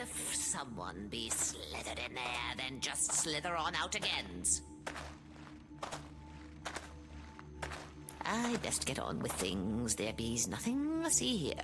If someone be slithered in there, then just slither on out again. I'd best get on with things. There be's nothing to see here.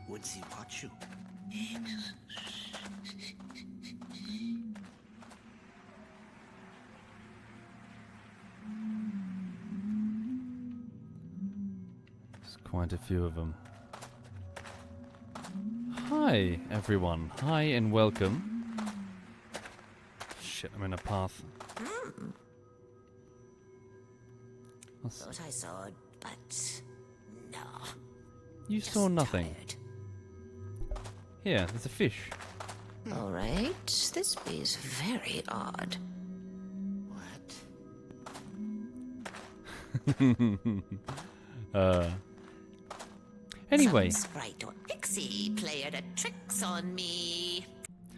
Woodsy watch you. There's quite a few of them. Hi, everyone. Hi and welcome. Shit, I'm in a path. Thought I saw, but no. You Just saw nothing. tired. Here, there's a fish. All right, this be's very odd. What? Anyway. Some sprite or pixie played a tricks on me.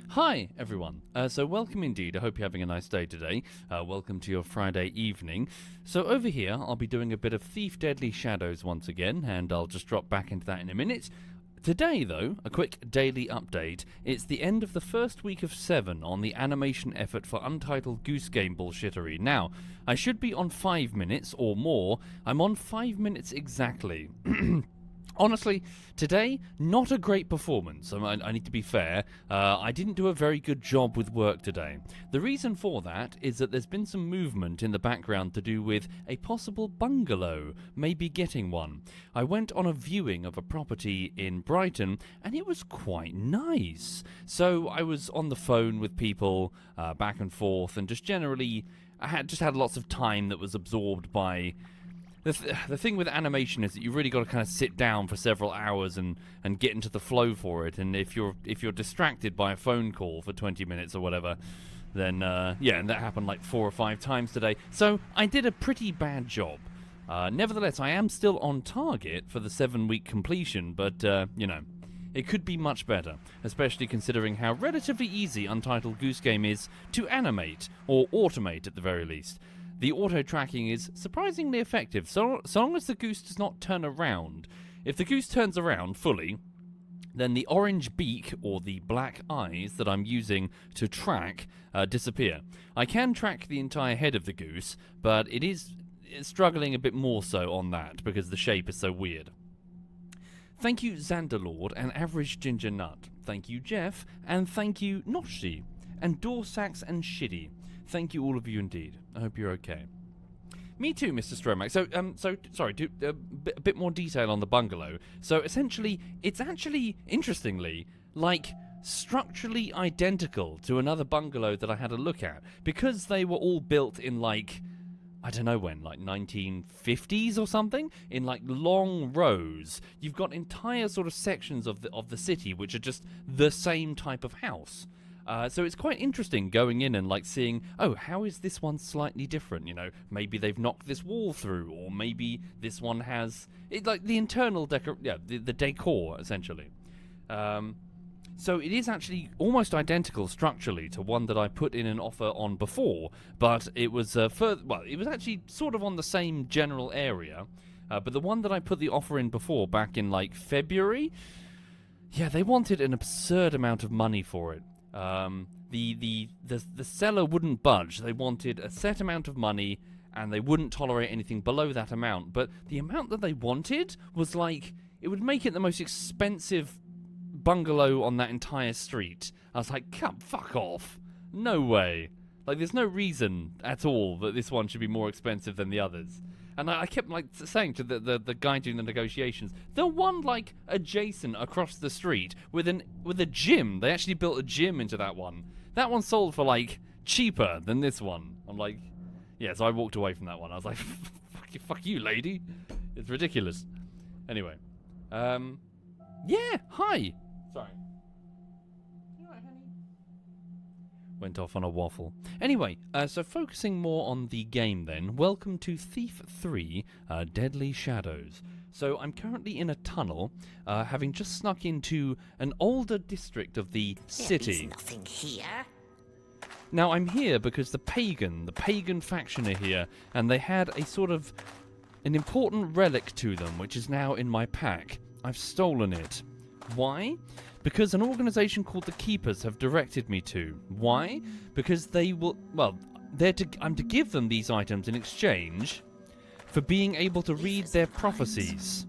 Hi, everyone. So welcome indeed. I hope you're having a nice day today. Welcome to your Friday evening. So over here, I'll be doing a bit of Thief Deadly Shadows once again, and I'll just drop back into that in a minute. Today, though, a quick daily update. It's the end of the first week of 7 on the animation effort for Untitled Goose Game bullshittery. Now, I should be on 5 minutes or more. I'm on 5 minutes exactly. Honestly, today, not a great performance. I need to be fair. I didn't do a very good job with work today. The reason for that is that there's been some movement in the background to do with a possible bungalow, maybe getting one. I went on a viewing of a property in Brighton, and it was quite nice. So I was on the phone with people, back and forth, and just generally, I had lots of time that was absorbed by... The thing with animation is that you've really got to kind of sit down for several hours and get into the flow for it. And if you're distracted by a phone call for 20 minutes or whatever, then yeah, and that happened like 4 or 5 times today. So I did a pretty bad job. Nevertheless, I am still on target for the 7-week completion, but you know, it could be much better, especially considering how relatively easy Untitled Goose Game is to animate, or automate at the very least. The auto-tracking is surprisingly effective, so long as the goose does not turn around. If the goose turns around fully, then the orange beak or the black eyes that I'm using to track disappear. I can track the entire head of the goose, but it's struggling a bit more so on that because the shape is so weird. Thank you Xanderlord and Average Ginger Nut. Thank you Jeff, and thank you Noshi, and Dorsax and Shitty. Thank you all of you indeed. I hope you're okay. Me too, Mr. Stromac. So sorry, a bit more detail on the bungalow. So essentially, it's actually, interestingly, like structurally identical to another bungalow that I had a look at. Because they were all built in like, I don't know when, like 1950s or something, in like long rows. You've got entire sort of sections of the city which are just the same type of house. So it's quite interesting going in and like seeing, oh, how is this one slightly different? You know, maybe they've knocked this wall through, or maybe this one has it, like the internal the decor essentially. So it is actually almost identical structurally to one that I put in an offer on before, but it was it was actually sort of on the same general area. But the one that I put the offer in before, back in like February, yeah, they wanted an absurd amount of money for it. The seller wouldn't budge. They wanted a set amount of money, and they wouldn't tolerate anything below that amount. But the amount that they wanted was like, it would make it the most expensive bungalow on that entire street. I was like, come, fuck off. No way. Like, there's no reason at all that this one should be more expensive than the others. And I kept like saying to the guy doing the negotiations, the one like adjacent across the street with a gym. They actually built a gym into that one. That one sold for like cheaper than this one. I'm like, yeah. So I walked away from that one. I was like, fuck you, lady. It's ridiculous. Anyway, yeah. Hi. Sorry. You all right, honey? Went off on a waffle. Anyway, so focusing more on the game then, welcome to Thief 3, Deadly Shadows. So I'm currently in a tunnel, having just snuck into an older district of the city. There's nothing here. Now I'm here because the pagan faction are here, and they had a sort of an important relic to them, which is now in my pack. I've stolen it. Why? Because an organization called the Keepers have directed me to. Why? Because they will, well, I'm to give them these items in exchange for being able to read their prophecies.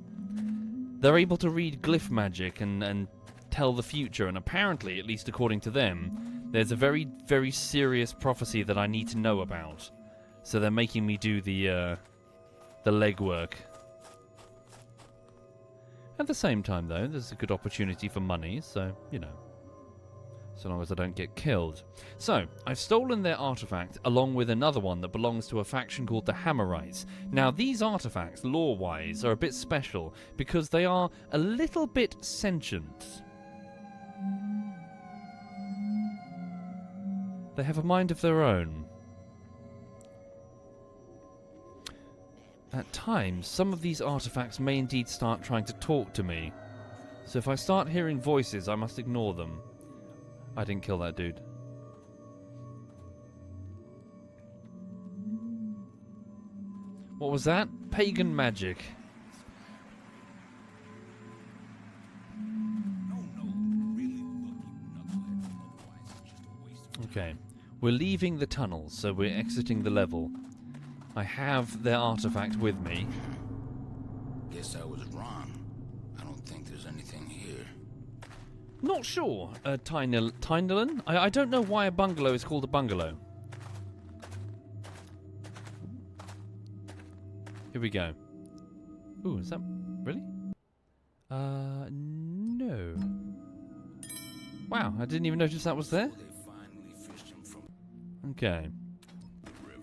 They're able to read glyph magic and tell the future, and apparently, at least according to them, there's a very, very serious prophecy that I need to know about. So they're making me do the legwork. At the same time, though, there's a good opportunity for money, so, you know, so long as I don't get killed. So, I've stolen their artifact, along with another one that belongs to a faction called the Hammerites. Now, these artifacts, lore-wise, are a bit special, because they are a little bit sentient. They have a mind of their own. At times, some of these artifacts may indeed start trying to talk to me. So if I start hearing voices, I must ignore them. I didn't kill that dude. What was that? Pagan magic. Okay. We're leaving the tunnels, so we're exiting the level. I have their artifact with me. Guess I was wrong. I don't think there's anything here. Not sure, Tynelin? I don't know why a bungalow is called a bungalow. Here we go. Ooh, is that... really? No. Wow, I didn't even notice that was there. They finally fished him from Okay. the river.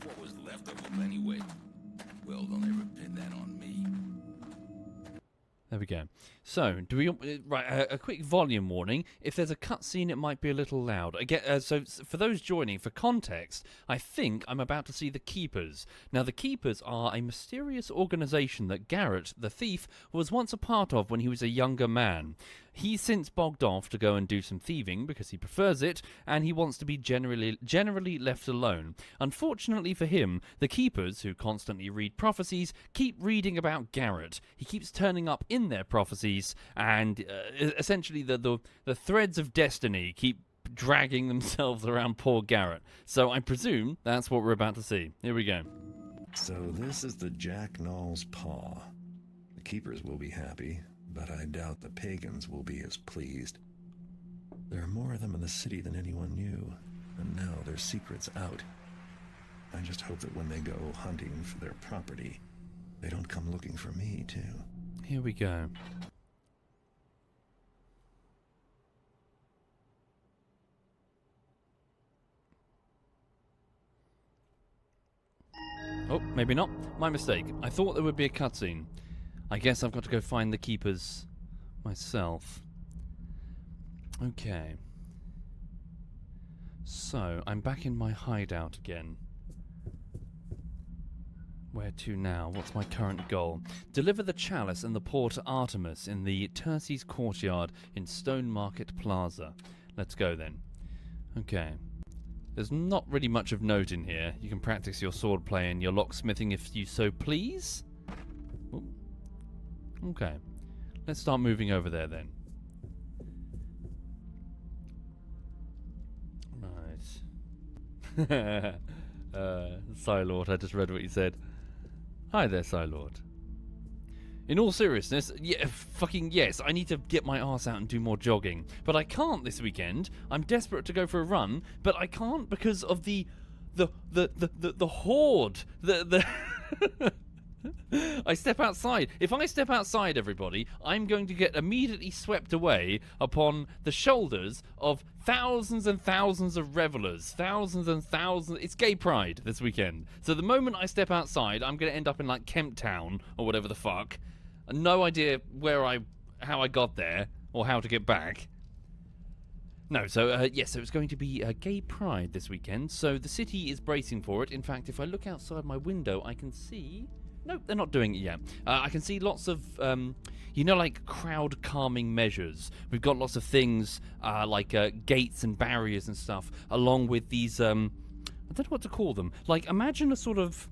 What was left of him anyway? Well, don't ever pin that on me. There we go. So, do we... right, a quick volume warning. If there's a cutscene, it might be a little loud. Again, so, for those joining, for context, I think I'm about to see the Keepers. Now, the Keepers are a mysterious organization that Garrett, the thief, was once a part of when he was a younger man. He's since bogged off to go and do some thieving because he prefers it, and he wants to be generally left alone. Unfortunately for him, the Keepers, who constantly read prophecies, keep reading about Garrett. He keeps turning up in their prophecies, and essentially the threads of destiny keep dragging themselves around poor Garrett. So I presume that's what we're about to see. Here we go. So this is the Jack Gnaw's paw. The Keepers will be happy, but I doubt the pagans will be as pleased. There are more of them in the city than anyone knew, and now their secret's out. I just hope that when they go hunting for their property, they don't come looking for me, too. Here we go. Oh, maybe not. My mistake. I thought there would be a cutscene. I guess I've got to go find the Keepers myself. Okay. So, I'm back in my hideout again. Where to now? What's my current goal? Deliver the chalice and the pour to Artemis in the Terces courtyard in Stone Market Plaza. Let's go then. Okay. There's not really much of note in here. You can practice your swordplay and your locksmithing if you so please. Ooh. Okay. Let's start moving over there then. Right. Psylord, I just read what you said. Hi there, Psylord. In all seriousness, yeah, fucking yes, I need to get my arse out and do more jogging. But I can't this weekend. I'm desperate to go for a run, but I can't because of the horde. I step outside. If I step outside, everybody, I'm going to get immediately swept away upon the shoulders of thousands and thousands of revelers. Thousands and thousands. It's gay pride this weekend. So the moment I step outside, I'm going to end up in like Kemp Town or whatever the fuck. No idea how I got there or how to get back. No, so, yes, so it's going to be Gay Pride this weekend, so the city is bracing for it. In fact, if I look outside my window, I can see... No, they're not doing it yet. I can see lots of, like crowd-calming measures. We've got lots of things like gates and barriers and stuff, along with these, I don't know what to call them. Like, imagine a sort of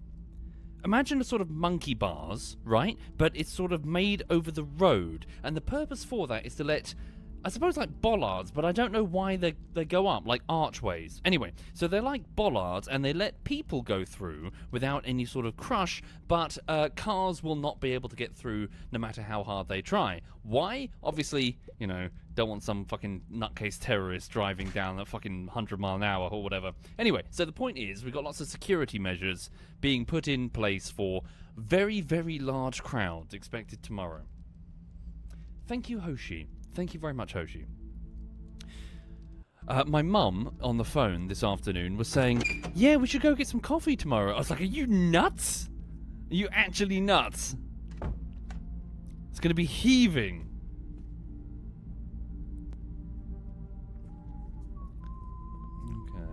monkey bars, right? But it's sort of made over the road, and the purpose for that is to let... I suppose like bollards, but I don't know why they go up, like archways. Anyway, so they're like bollards, and they let people go through without any sort of crush, but cars will not be able to get through no matter how hard they try. Why? Obviously, don't want some fucking nutcase terrorist driving down at fucking 100 mile an hour or whatever. Anyway, so the point is, we've got lots of security measures being put in place for very, very large crowds expected tomorrow. Thank you, Hoshi. Thank you very much, Hoshi. My mum, on the phone this afternoon, was saying, yeah, we should go get some coffee tomorrow. I was like, are you nuts? Are you actually nuts? It's going to be heaving. Okay.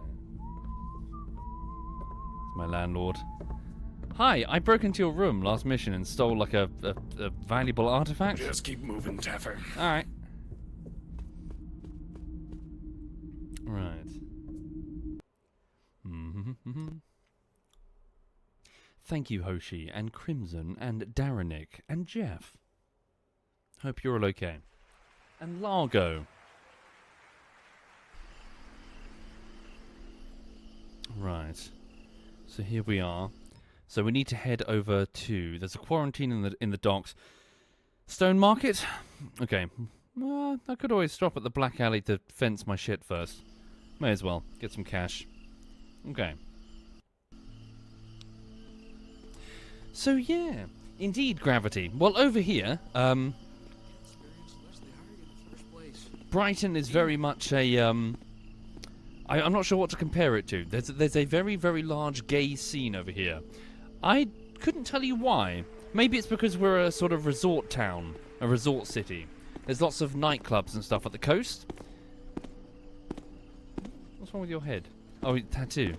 It's my landlord. Hi, I broke into your room last mission and stole like a valuable artifact. Just keep moving, Taffer. Alright. Right. Thank you, Hoshi, and Crimson, and Daranic, and Jeff. Hope you're all okay. And Largo. Right. So here we are. So we need to head over to... There's a quarantine in the docks. Stone Market? Okay. Well, I could always stop at the Black Alley to fence my shit first. May as well. Get some cash. Okay. So yeah. Indeed, Gravity. Well, over here, Brighton is very much a, I'm not sure what to compare it to. There's a very, very large gay scene over here. I couldn't tell you why. Maybe it's because we're a sort of resort town, a resort city. There's lots of nightclubs and stuff at the coast. What's wrong with your head? Oh, tattoo.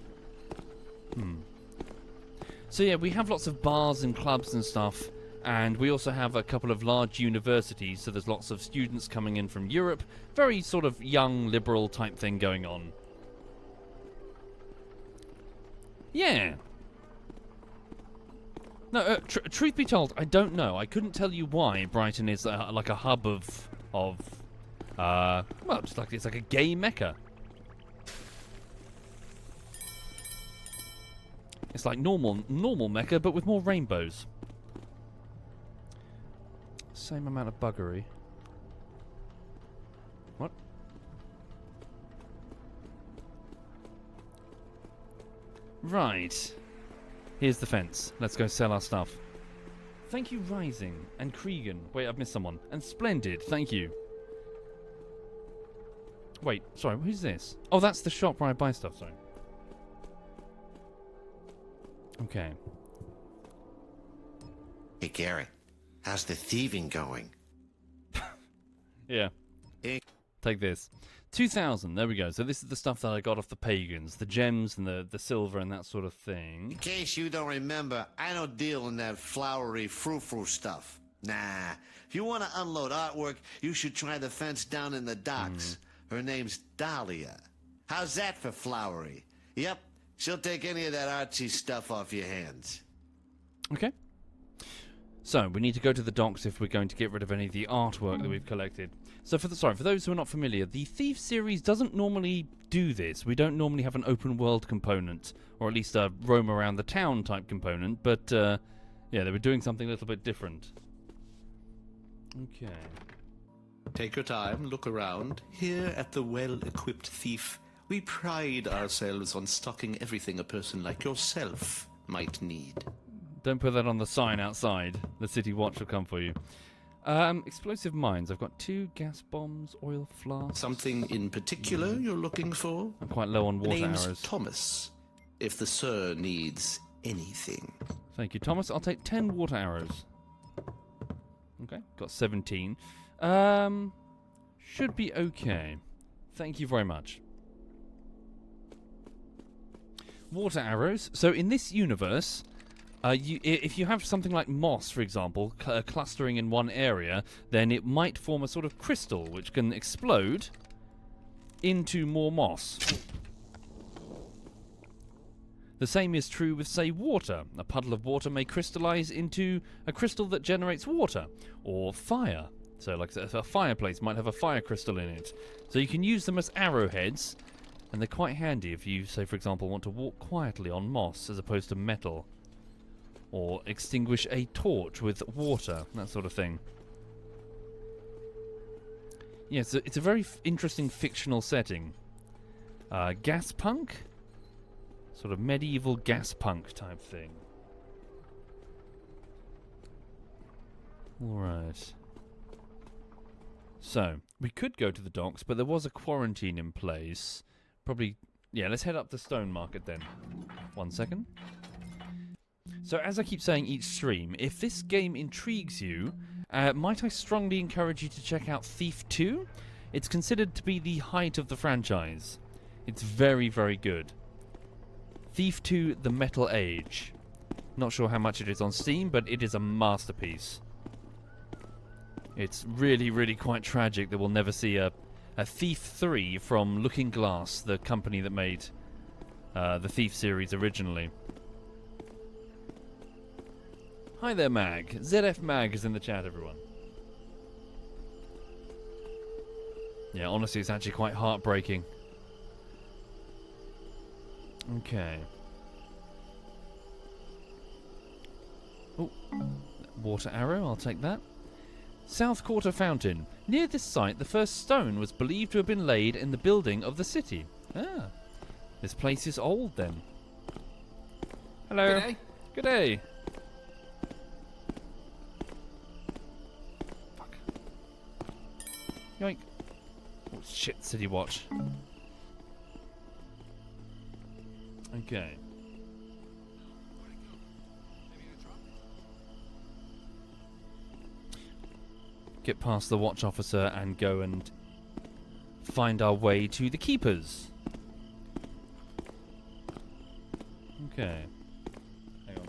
So yeah, we have lots of bars and clubs and stuff, and we also have a couple of large universities, so there's lots of students coming in from Europe. Very sort of young, liberal type thing going on. Yeah. No, truth be told, I don't know. I couldn't tell you why Brighton is like a hub of well, just like it's like a gay mecca. It's like normal mecca, but with more rainbows. Same amount of buggery. What? Right. Here's the fence. Let's go sell our stuff. Thank you, Rising. And Cregan. Wait, I've missed someone. And Splendid. Thank you. Wait, sorry, who's this? Oh, that's the shop where I buy stuff, sorry. Okay. Hey, Gary. How's the thieving going? Yeah. Take this. 2,000, there we go. So this is the stuff that I got off the pagans. The gems and the silver and that sort of thing. In case you don't remember, I don't deal in that flowery frou-frou stuff. Nah. If you want to unload artwork, you should try the fence down in the docks. Her name's Dahlia. How's that for flowery? Yep. She'll take any of that artsy stuff off your hands. Okay. So, we need to go to the docks if we're going to get rid of any of the artwork that we've collected. So, for those who are not familiar, the Thief series doesn't normally do this. We don't normally have an open world component, or at least a roam around the town type component, but, yeah, they were doing something a little bit different. Okay. Take your time, look around. Here at the Well-Equipped Thief, we pride ourselves on stocking everything a person like yourself might need. Don't put that on the sign outside. The city watch will come for you. Explosive mines. I've got 2 gas bombs, oil flasks. Something in particular you're looking for? I'm quite low on The water name's arrows. Thomas, if the sir needs anything. Thank you, Thomas. I'll take 10 water arrows. Okay, got 17. Should be okay. Thank you very much. Water arrows. So in this universe, if you have something like moss, for example, clustering in one area, then it might form a sort of crystal which can explode into more moss. The same is true with, say, water. A puddle of water may crystallize into a crystal that generates water, or fire. So like a fireplace might have a fire crystal in it. So you can use them as arrowheads, and they're quite handy if you, say, for example, want to walk quietly on moss as opposed to metal. Or extinguish a torch with water, that sort of thing. Yeah, it's a very interesting fictional setting. Gas punk? Sort of medieval gas punk type thing. Alright. So, we could go to the docks, but there was a quarantine in place. Probably, yeah, let's head up the stone market then. 1 second. So, as I keep saying each stream, if this game intrigues you, might I strongly encourage you to check out Thief 2? It's considered to be the height of the franchise. It's very, very good. Thief 2: The Metal Age. Not sure how much it is on Steam, but it is a masterpiece. It's really, really quite tragic that we'll never see a Thief 3 from Looking Glass, the company that made the Thief series originally. Hi there, Mag. ZF Mag is in the chat, everyone. Yeah, honestly, it's actually quite heartbreaking. Okay. Oh, water arrow, I'll take that. South Quarter Fountain. Near this site, the first stone was believed to have been laid in the building of the city. Ah, this place is old then. Hello. G'day. G'day. Fuck. Yoink. Oh, shit, City Watch. Okay. Get past the watch officer and go and find our way to the keepers. Okay. Hang on.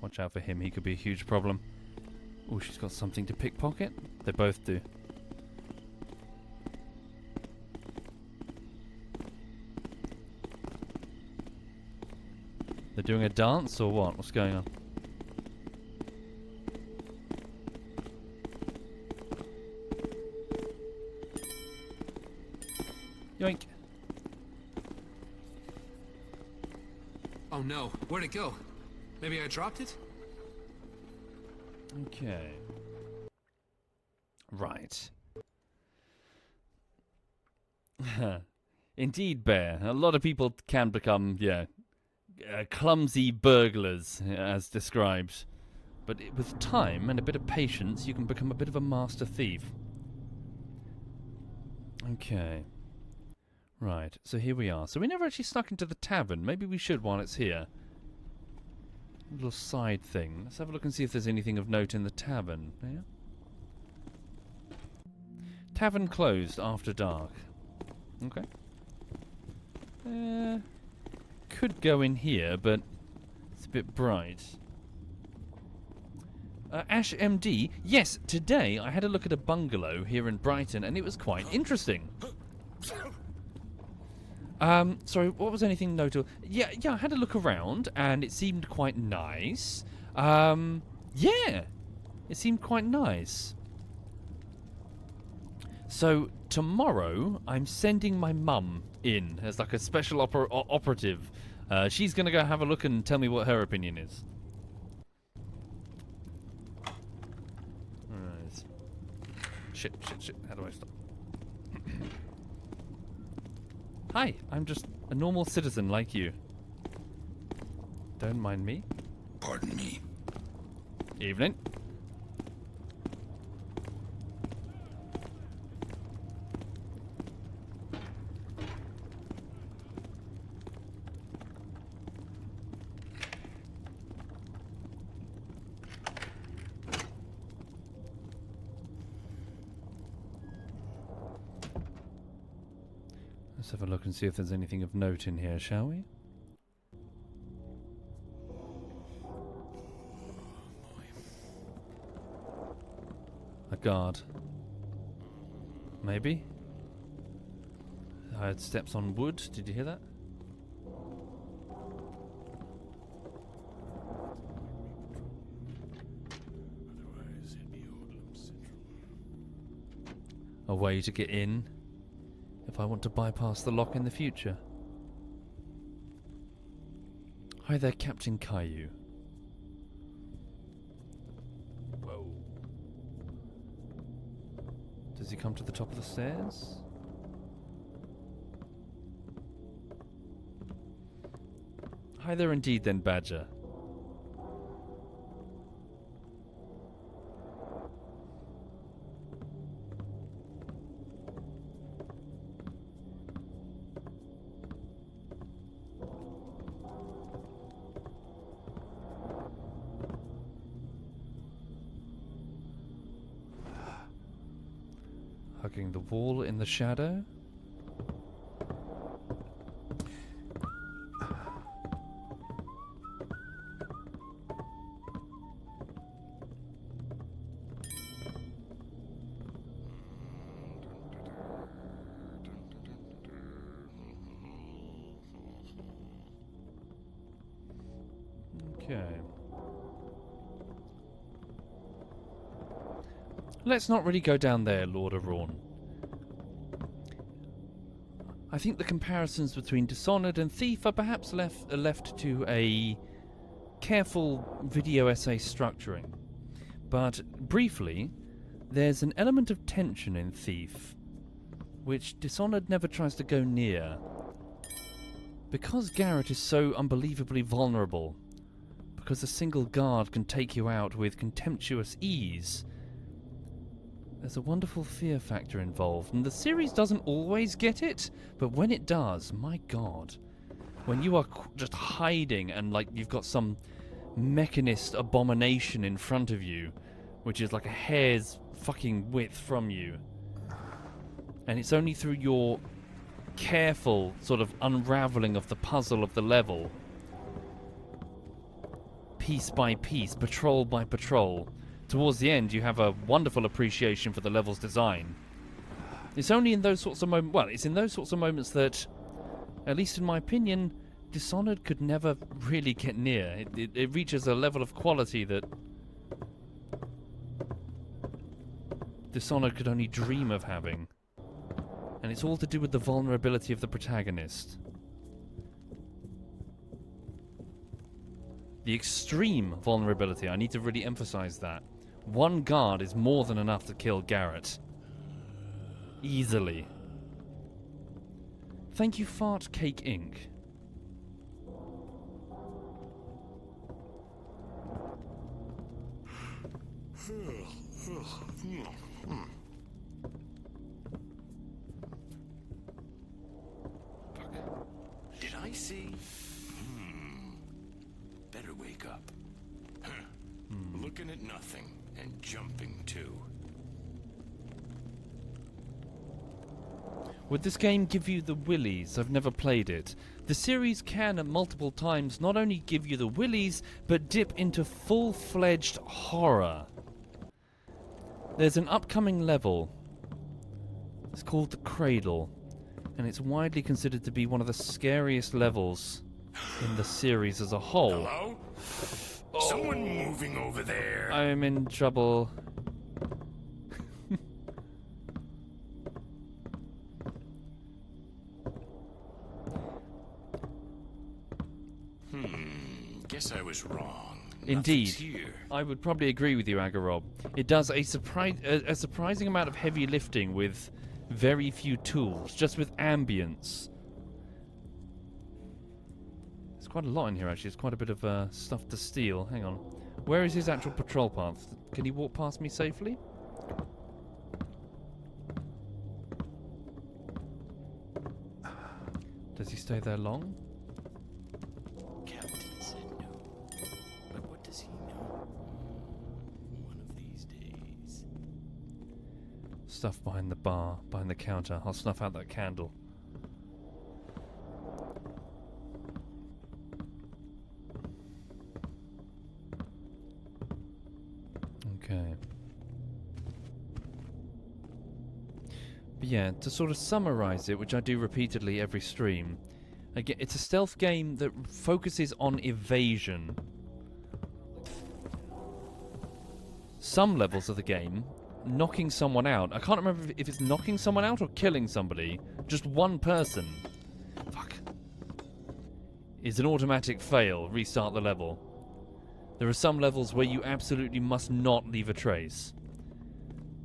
Watch out for him, he could be a huge problem. Oh, she's got something to pickpocket? They both do. They're doing a dance or what? What's going on? Yoink. Oh no, where'd it go? Maybe I dropped it? Okay. Right. Indeed, Bear. A lot of people can become, clumsy burglars, as described. But with time and a bit of patience, you can become a bit of a master thief. Okay. Right, so here we are. So we never actually snuck into the tavern. Maybe we should while it's here. A little side thing. Let's have a look and see if there's anything of note in the tavern. Yeah? Tavern closed after dark. Okay. Could go in here, but it's a bit bright. Ash MD. Yes, today I had a look at a bungalow here in Brighton, and it was quite interesting. Sorry, what was anything notable? Yeah, I had a look around, and it seemed quite nice. Yeah, it seemed quite nice. So, tomorrow, I'm sending my mum in as like a special operative. She's gonna go have a look and tell me what her opinion is. Alright. Shit. How do I stop? Hi, I'm just a normal citizen like you. Don't mind me. Pardon me. Evening. Let's have a look and see if there's anything of note in here, shall we? A guard. Maybe? I heard steps on wood. Did you hear that? A way to get in if I want to bypass the lock in the future. Hi there, Captain Caillou. Whoa. Does he come to the top of the stairs? Hi there indeed then, Badger. Hugging the wall in the shadow. Okay. Let's not really go down there, Lord of Rawn. I think the comparisons between Dishonored and Thief are perhaps left to a careful video essay structuring. But briefly, there's an element of tension in Thief, which Dishonored never tries to go near. Because Garrett is so unbelievably vulnerable, because a single guard can take you out with contemptuous ease, there's a wonderful fear factor involved, and the series doesn't always get it, but when it does, my god. When you are just hiding and like you've got some mechanist abomination in front of you, which is like a hair's fucking width from you, and it's only through your careful sort of unraveling of the puzzle of the level, piece by piece, patrol by patrol. Towards the end, you have a wonderful appreciation for the level's design. It's only in those sorts of moments... Well, it's in those sorts of moments that, at least in my opinion, Dishonored could never really get near. It reaches a level of quality that Dishonored could only dream of having. And it's all to do with the vulnerability of the protagonist. The extreme vulnerability, I need to really emphasize that. One guard is more than enough to kill Garrett. Easily. Thank you, Fart Cake Inc. Did I see? Better wake up. Looking at nothing and jumping too. Would this game give you the willies? I've never played it. The series can at multiple times not only give you the willies, but dip into full-fledged horror. There's an upcoming level. It's called The Cradle, and it's widely considered to be one of the scariest levels in the series as a whole. Hello? Someone moving over there. I'm in trouble. Guess I was wrong. Indeed. Nothing's here. I would probably agree with you, Agarob. It does a surprising amount of heavy lifting with very few tools, just with ambience. There's quite a lot in here, actually. There's quite a bit of stuff to steal. Hang on. Where is his actual patrol path? Can he walk past me safely? Does he stay there long? Captain said no. But what does he know? One of these days. Stuff behind the bar, behind the counter. I'll snuff out that candle. Okay. But yeah, to sort of summarize it, which I do repeatedly every stream, again, it's a stealth game that focuses on evasion. Some levels of the game, knocking someone out, I can't remember if it's knocking someone out or killing somebody, just one person, fuck, is an automatic fail, restart the level. There are some levels where you absolutely must not leave a trace.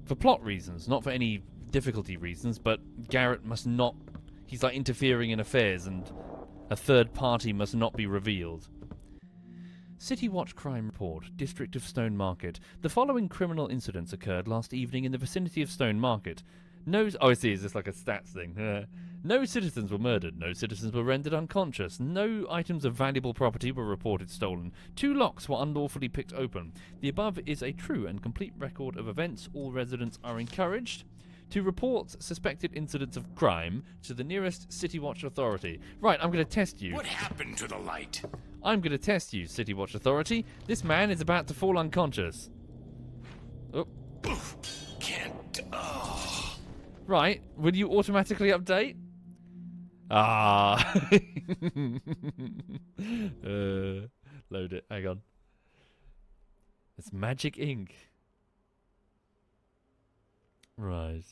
For plot reasons, not for any difficulty reasons, but Garrett must not... He's like interfering in affairs and a third party must not be revealed. City Watch Crime Report, District of Stone Market. The following criminal incidents occurred last evening in the vicinity of Stone Market. Oh, I see, is this like a stats thing? No citizens were murdered, no citizens were rendered unconscious, no items of valuable property were reported stolen, 2 locks were unlawfully picked open. The above is a true and complete record of events. All residents are encouraged to report suspected incidents of crime to the nearest City Watch Authority. Right, I'm going to test you. What happened to the light? I'm going to test you, City Watch Authority. This man is about to fall unconscious. Oh. Oof. Can't... Oh. Right, will you automatically update? Ah. Load it, hang on. It's magic ink. Right.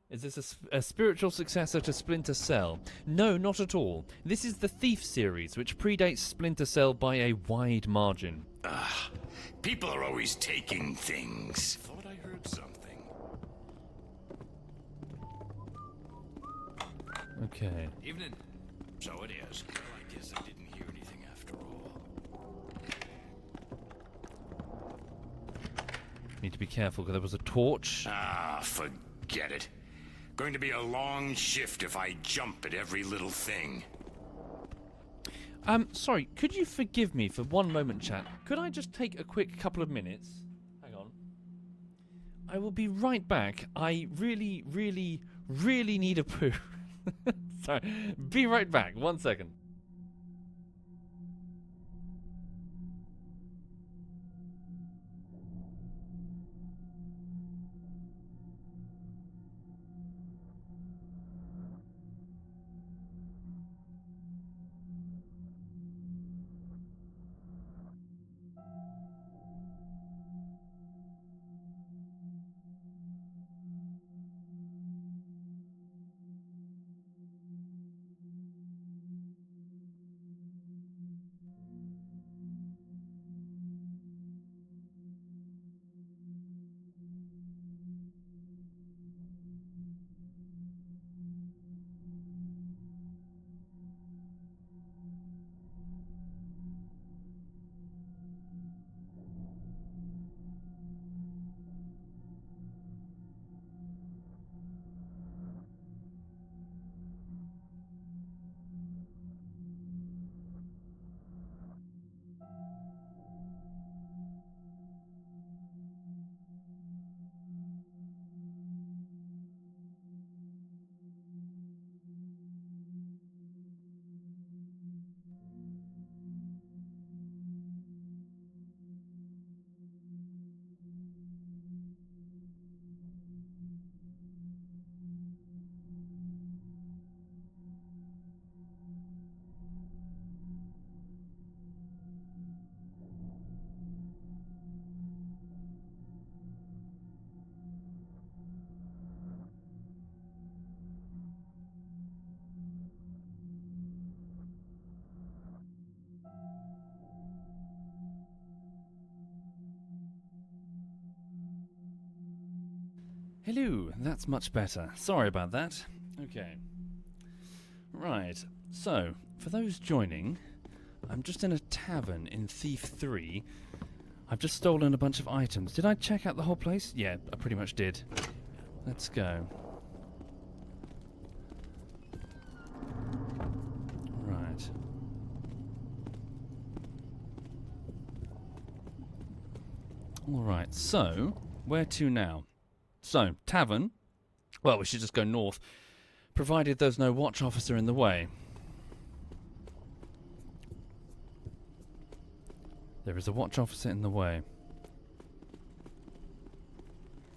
Is this a spiritual successor to Splinter Cell? No, not at all. This is the Thief series, which predates Splinter Cell by a wide margin. People are always taking things. Thought I heard something. Okay. Evening. So it is. Well, I guess I didn't hear anything after all. Need to be careful because there was a torch. Ah, forget it. Going to be a long shift if I jump at every little thing. Sorry, could you forgive me for one moment, chat? Could I just take a quick couple of minutes? Hang on. I will be right back. I really, really, really need a poo. Sorry. Be right back. 1 second. Hello, that's much better. Sorry about that. Okay. Right, so, for those joining, I'm just in a tavern in Thief 3. I've just stolen a bunch of items. Did I check out the whole place? Yeah, I pretty much did. Let's go. Right. Alright, so, where to now? So, tavern. Well, we should just go north, provided there's no watch officer in the way. There is a watch officer in the way.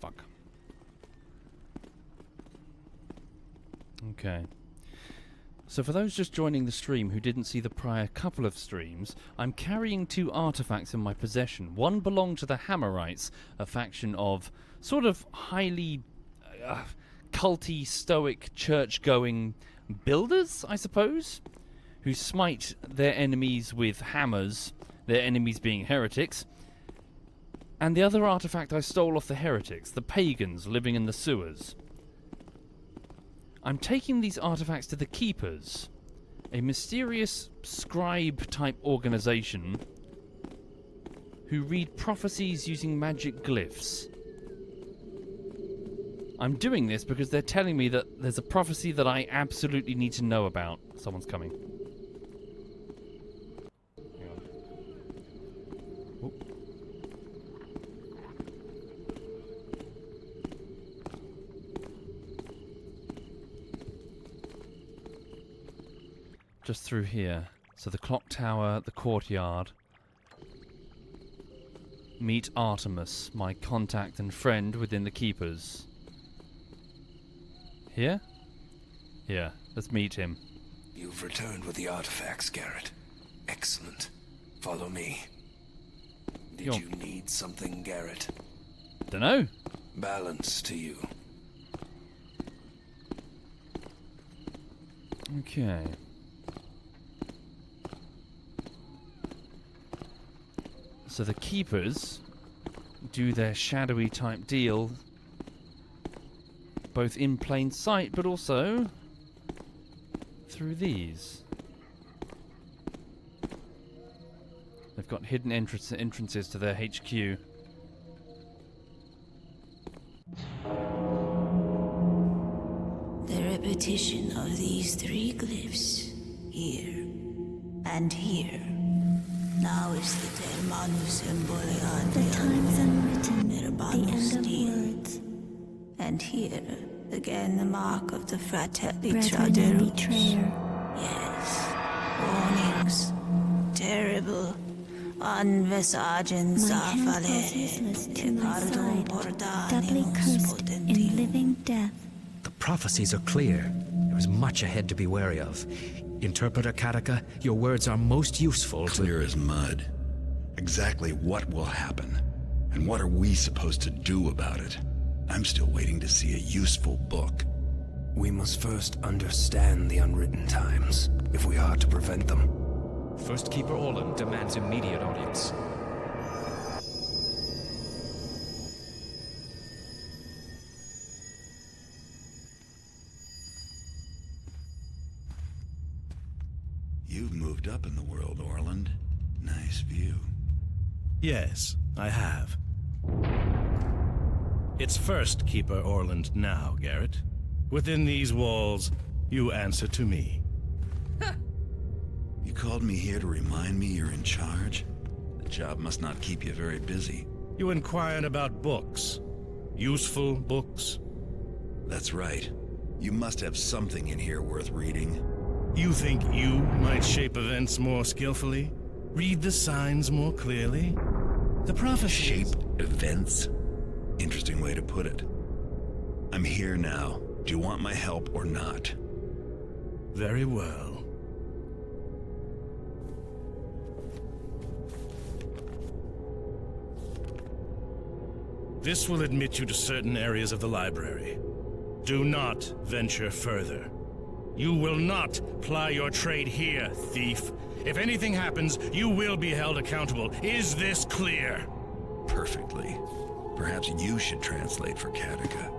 Fuck. Okay. So for those just joining the stream who didn't see the prior couple of streams, I'm carrying 2 artifacts in my possession. One belonged to the Hammerites, a faction of sort of highly culty, stoic, church-going builders, I suppose, who smite their enemies with hammers, their enemies being heretics. And the other artifact I stole off the heretics, the pagans living in the sewers. I'm taking these artifacts to the Keepers, a mysterious scribe-type organization who read prophecies using magic glyphs. I'm doing this because they're telling me that there's a prophecy that I absolutely need to know about. Someone's coming. Hang on. Oh. Just through here. So the clock tower, the courtyard. Meet Artemis, my contact and friend within the Keepers. Here? Yeah, let's meet him. You've returned with the artifacts, Garrett. Excellent. Follow me. Did you need something, Garrett? Dunno. Balance to you. Okay. So the Keepers do their shadowy type deal both in plain sight but also through these. They've got hidden entrances to their HQ. The repetition of these 3 glyphs, here and here. Now is the Termanus Embolian. The time's unwritten, the end of Steel. words. And here, again the mark of the Fratelli Brethren and betrayer. Yes. Warnings. Terrible. Unvesagen My hand falls useless to my side, doubly cursed in living death. The prophecies are clear. There is much ahead to be wary of. Interpreter Kataka, your words are most useful to... Clear as mud. Exactly what will happen, and what are we supposed to do about it? I'm still waiting to see a useful book. We must first understand the unwritten times, if we are to prevent them. First Keeper Orland demands immediate audience. You've moved up in the world, Orland. Nice view. Yes, I have. It's First Keeper Orland now, Garrett. Within these walls, you answer to me. You called me here to remind me you're in charge? The job must not keep you very busy. You inquired about books. Useful books? That's right. You must have something in here worth reading. You think you might shape events more skillfully? Read the signs more clearly? The prophecies... Shape events? Interesting way to put it. I'm here now. Do you want my help or not? Very well. This will admit you to certain areas of the library. Do not venture further. You will not ply your trade here, thief. If anything happens, you will be held accountable. Is this clear? Perfectly. Perhaps you should translate for Kataka.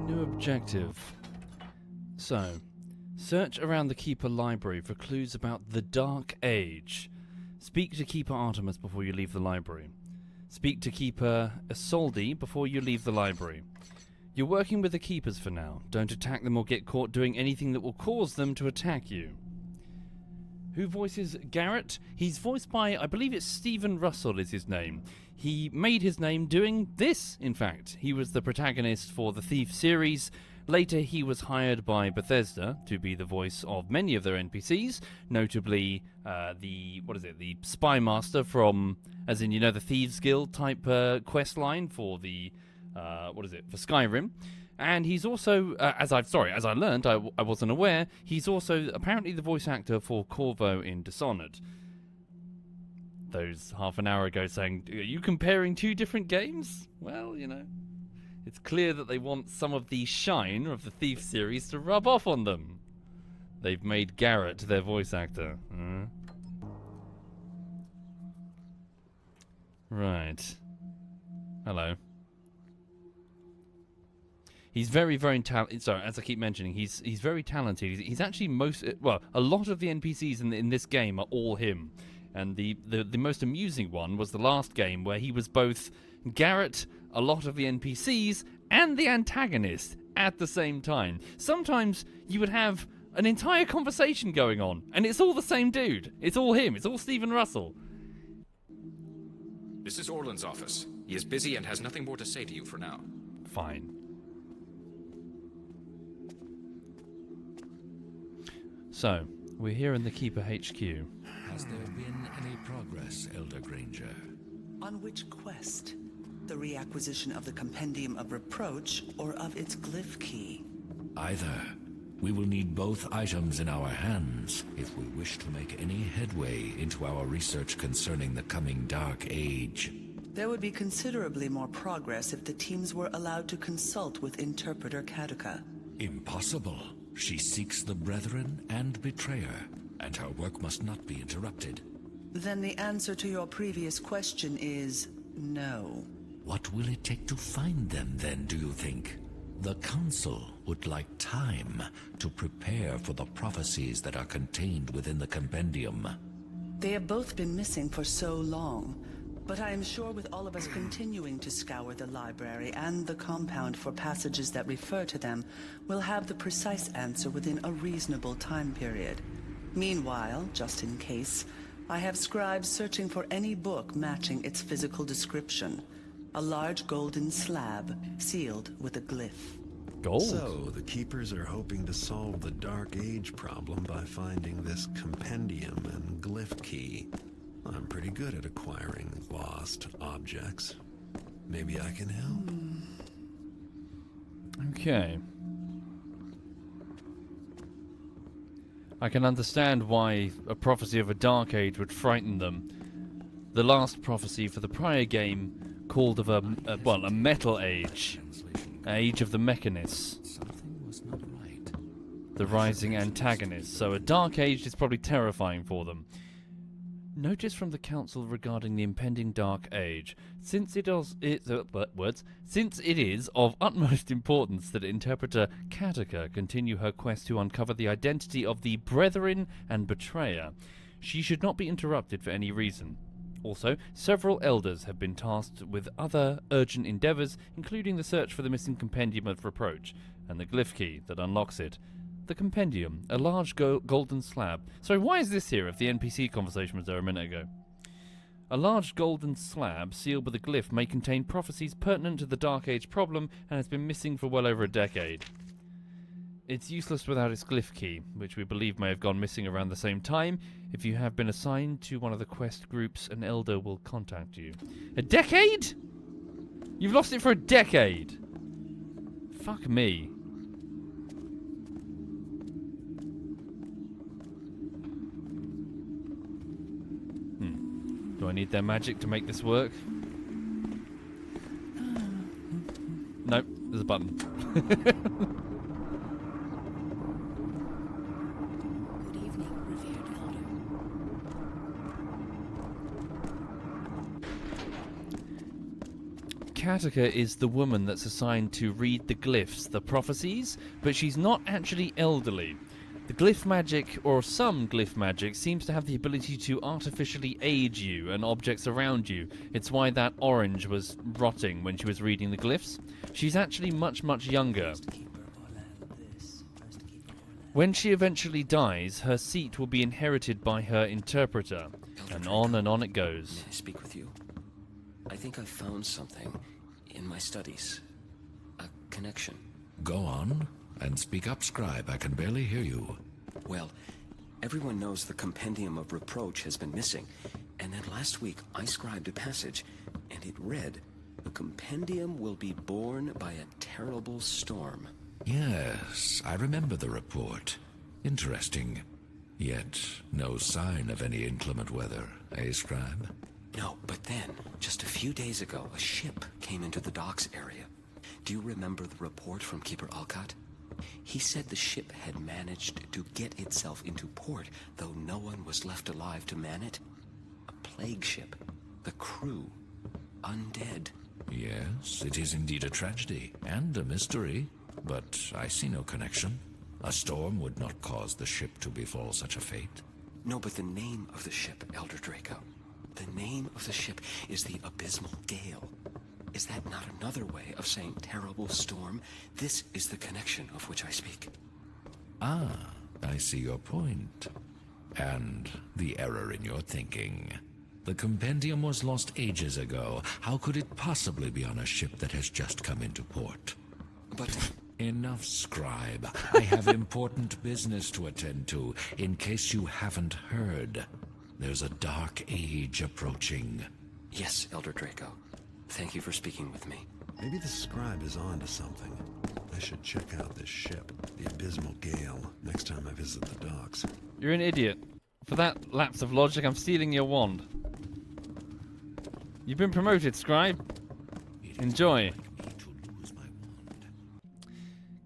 New objective. So, search around the Keeper library for clues about the Dark Age. Speak to Keeper Artemis before you leave the library. Speak to Keeper Isolde before you leave the library. You're working with the Keepers for now. Don't attack them or get caught doing anything that will cause them to attack you. Who voices Garrett? He's voiced by, I believe it's Stephen Russell is his name. He made his name doing this, in fact. He was the protagonist for the Thief series. Later he was hired by Bethesda to be the voice of many of their NPCs, notably the Spy Master from, as in, you know, the Thieves Guild type quest line for the, for Skyrim. And he's also, as I learned, I wasn't aware, he's also apparently the voice actor for Corvo in Dishonored. Those half an hour ago saying, are you comparing two different games? Well, you know, it's clear that they want some of the shine of the Thief series to rub off on them. They've made Garrett their voice actor. Right. Hello. He's very, very talented. Sorry, as I keep mentioning, he's very talented. He's actually a lot of the NPCs in this game are all him. And the most amusing one was the last game where he was both Garrett, a lot of the NPCs, and the antagonist at the same time. Sometimes you would have an entire conversation going on, and it's all the same dude. It's all him. It's all Stephen Russell. This is Orland's office. He is busy and has nothing more to say to you for now. Fine. So, we're here in the Keeper HQ. Has there been any progress, Elder Granger? On which quest? The reacquisition of the Compendium of Reproach or of its glyph key? Either. We will need both items in our hands if we wish to make any headway into our research concerning the coming Dark Age. There would be considerably more progress if the teams were allowed to consult with Interpreter Kaduka. Impossible. She seeks the Brethren and Betrayer, and her work must not be interrupted. Then the answer to your previous question is no. What will it take to find them then, do you think? The Council would like time to prepare for the prophecies that are contained within the compendium. They have both been missing for so long, but I am sure with all of us continuing to scour the library and the compound for passages that refer to them, we'll have the precise answer within a reasonable time period. Meanwhile, just in case, I have scribes searching for any book matching its physical description. A large golden slab, sealed with a glyph. Gold? So, the Keepers are hoping to solve the Dark Age problem by finding this compendium and glyph key. I'm pretty good at acquiring lost objects. Maybe I can help. Okay. I can understand why a prophecy of a Dark Age would frighten them. The last prophecy for the prior game called of a Metal Age. Age of the Mechanists. Something was not right. The rising antagonist. So a Dark Age is probably terrifying for them. Notice from the Council regarding the impending Dark Age. Since it is of utmost importance that Interpreter Kaduka continue her quest to uncover the identity of the Brethren and Betrayer, she should not be interrupted for any reason. Also, several elders have been tasked with other urgent endeavors, including the search for the missing Compendium of Reproach and the glyph key that unlocks it. The Compendium, a large golden slab. Sorry, why is this here if the NPC conversation was there a minute ago? A large golden slab sealed with a glyph may contain prophecies pertinent to the Dark Age problem and has been missing for well over a decade. It's useless without its glyph key, which we believe may have gone missing around the same time. If you have been assigned to one of the quest groups, an elder will contact you. A decade? You've lost it for a decade! Fuck me. Do I need their magic to make this work? Nope, there's a button. Good evening, revered elder. Kaduka is the woman that's assigned to read the glyphs, the prophecies, but she's not actually elderly. The glyph magic, or some glyph magic, seems to have the ability to artificially age you and objects around you. It's why that orange was rotting when she was reading the glyphs. She's actually much, much younger. When she eventually dies, her seat will be inherited by her interpreter. And on it goes. May I speak with you? I think I've found something in my studies. A connection. Go on, and speak up, scribe. I can barely hear you. Well, everyone knows the Compendium of Reproach has been missing. And then last week, I scribed a passage, and it read, "The Compendium will be born by a terrible storm." Yes, I remember the report. Interesting. Yet, no sign of any inclement weather, eh, scribe? No, but then, just a few days ago, a ship came into the docks area. Do you remember the report from Keeper Alcott? He said the ship had managed to get itself into port, though no one was left alive to man it. A plague ship. The crew. Undead. Yes, it is indeed a tragedy, and a mystery. But I see no connection. A storm would not cause the ship to befall such a fate. No, but the name of the ship, Elder Draco. The name of the ship is the Abysmal Gale. Is that not another way of saying terrible storm? This is the connection of which I speak. Ah, I see your point. And the error in your thinking. The compendium was lost ages ago. How could it possibly be on a ship that has just come into port? But... Enough, scribe. I have important business to attend to, in case you haven't heard. There's a dark age approaching. Yes, Elder Draco. Thank you for speaking with me. Maybe the scribe is on to something. I should check out this ship, the Abysmal Gale, next time I visit the docks. You're an idiot. For that lapse of logic, I'm stealing your wand. You've been promoted, scribe. Enjoy.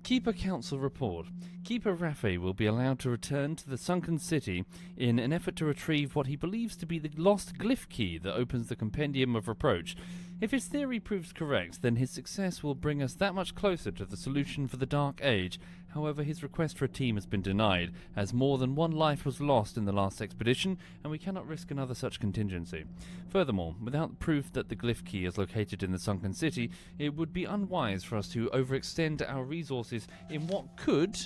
Keeper Council report. Keeper Raffe will be allowed to return to the sunken city in an effort to retrieve what he believes to be the lost glyph key that opens the Compendium of Reproach. If his theory proves correct, then his success will bring us that much closer to the solution for the Dark Age. However, his request for a team has been denied, as more than one life was lost in the last expedition, and we cannot risk another such contingency. Furthermore, without proof that the glyph key is located in the sunken city, it would be unwise for us to overextend our resources in what could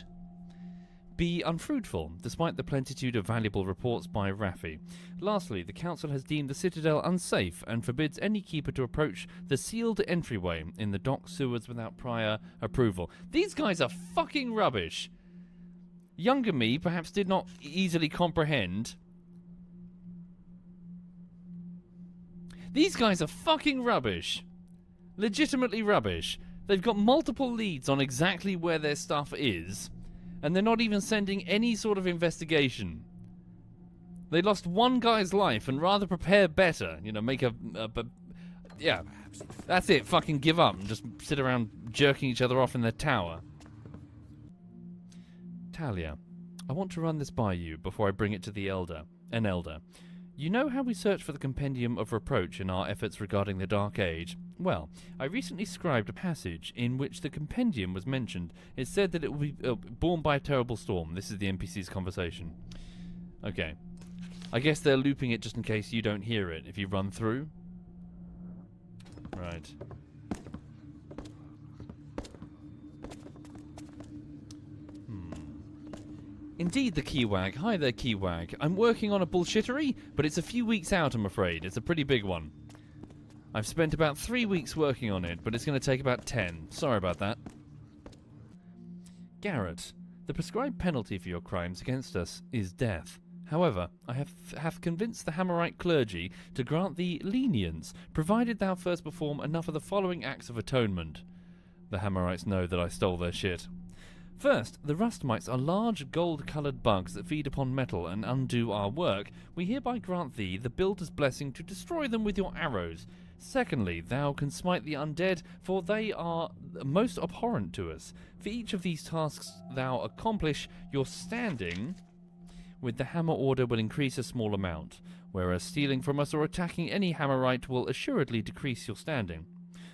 be unfruitful, despite the plenitude of valuable reports by Raffe. Lastly, the Council has deemed the Citadel unsafe and forbids any keeper to approach the sealed entryway in the dock sewers without prior approval. These guys are fucking rubbish. Younger me perhaps did not easily comprehend. These guys are fucking rubbish. Legitimately rubbish. They've got multiple leads on exactly where their stuff is, and they're not even sending any sort of investigation. They lost one guy's life and rather prepare better. You know, make yeah, that's it. Fucking give up and just sit around jerking each other off in their tower. Talia, I want to run this by you before I bring it to an elder. You know how we search for the Compendium of Reproach in our efforts regarding the Dark Age? Well, I recently scribed a passage in which the compendium was mentioned. It said that it will be born by a terrible storm. This is the NPC's conversation. Okay. I guess they're looping it just in case you don't hear it if you run through. Right. Indeed, the Keywag. Hi there, Keywag. I'm working on a bullshittery, but it's a few weeks out, I'm afraid. It's a pretty big one. I've spent about 3 weeks working on it, but it's going to take about 10. Sorry about that. Garrett, the prescribed penalty for your crimes against us is death. However, I have convinced the Hammerite clergy to grant thee lenience, provided thou first perform enough of the following acts of atonement. The Hammerites know that I stole their shit. First, the rust mites are large gold-coloured bugs that feed upon metal and undo our work. We hereby grant thee the builder's blessing to destroy them with your arrows. Secondly, thou can smite the undead, for they are most abhorrent to us. For each of these tasks thou accomplish, your standing with the hammer order will increase a small amount, whereas stealing from us or attacking any Hammerite will assuredly decrease your standing.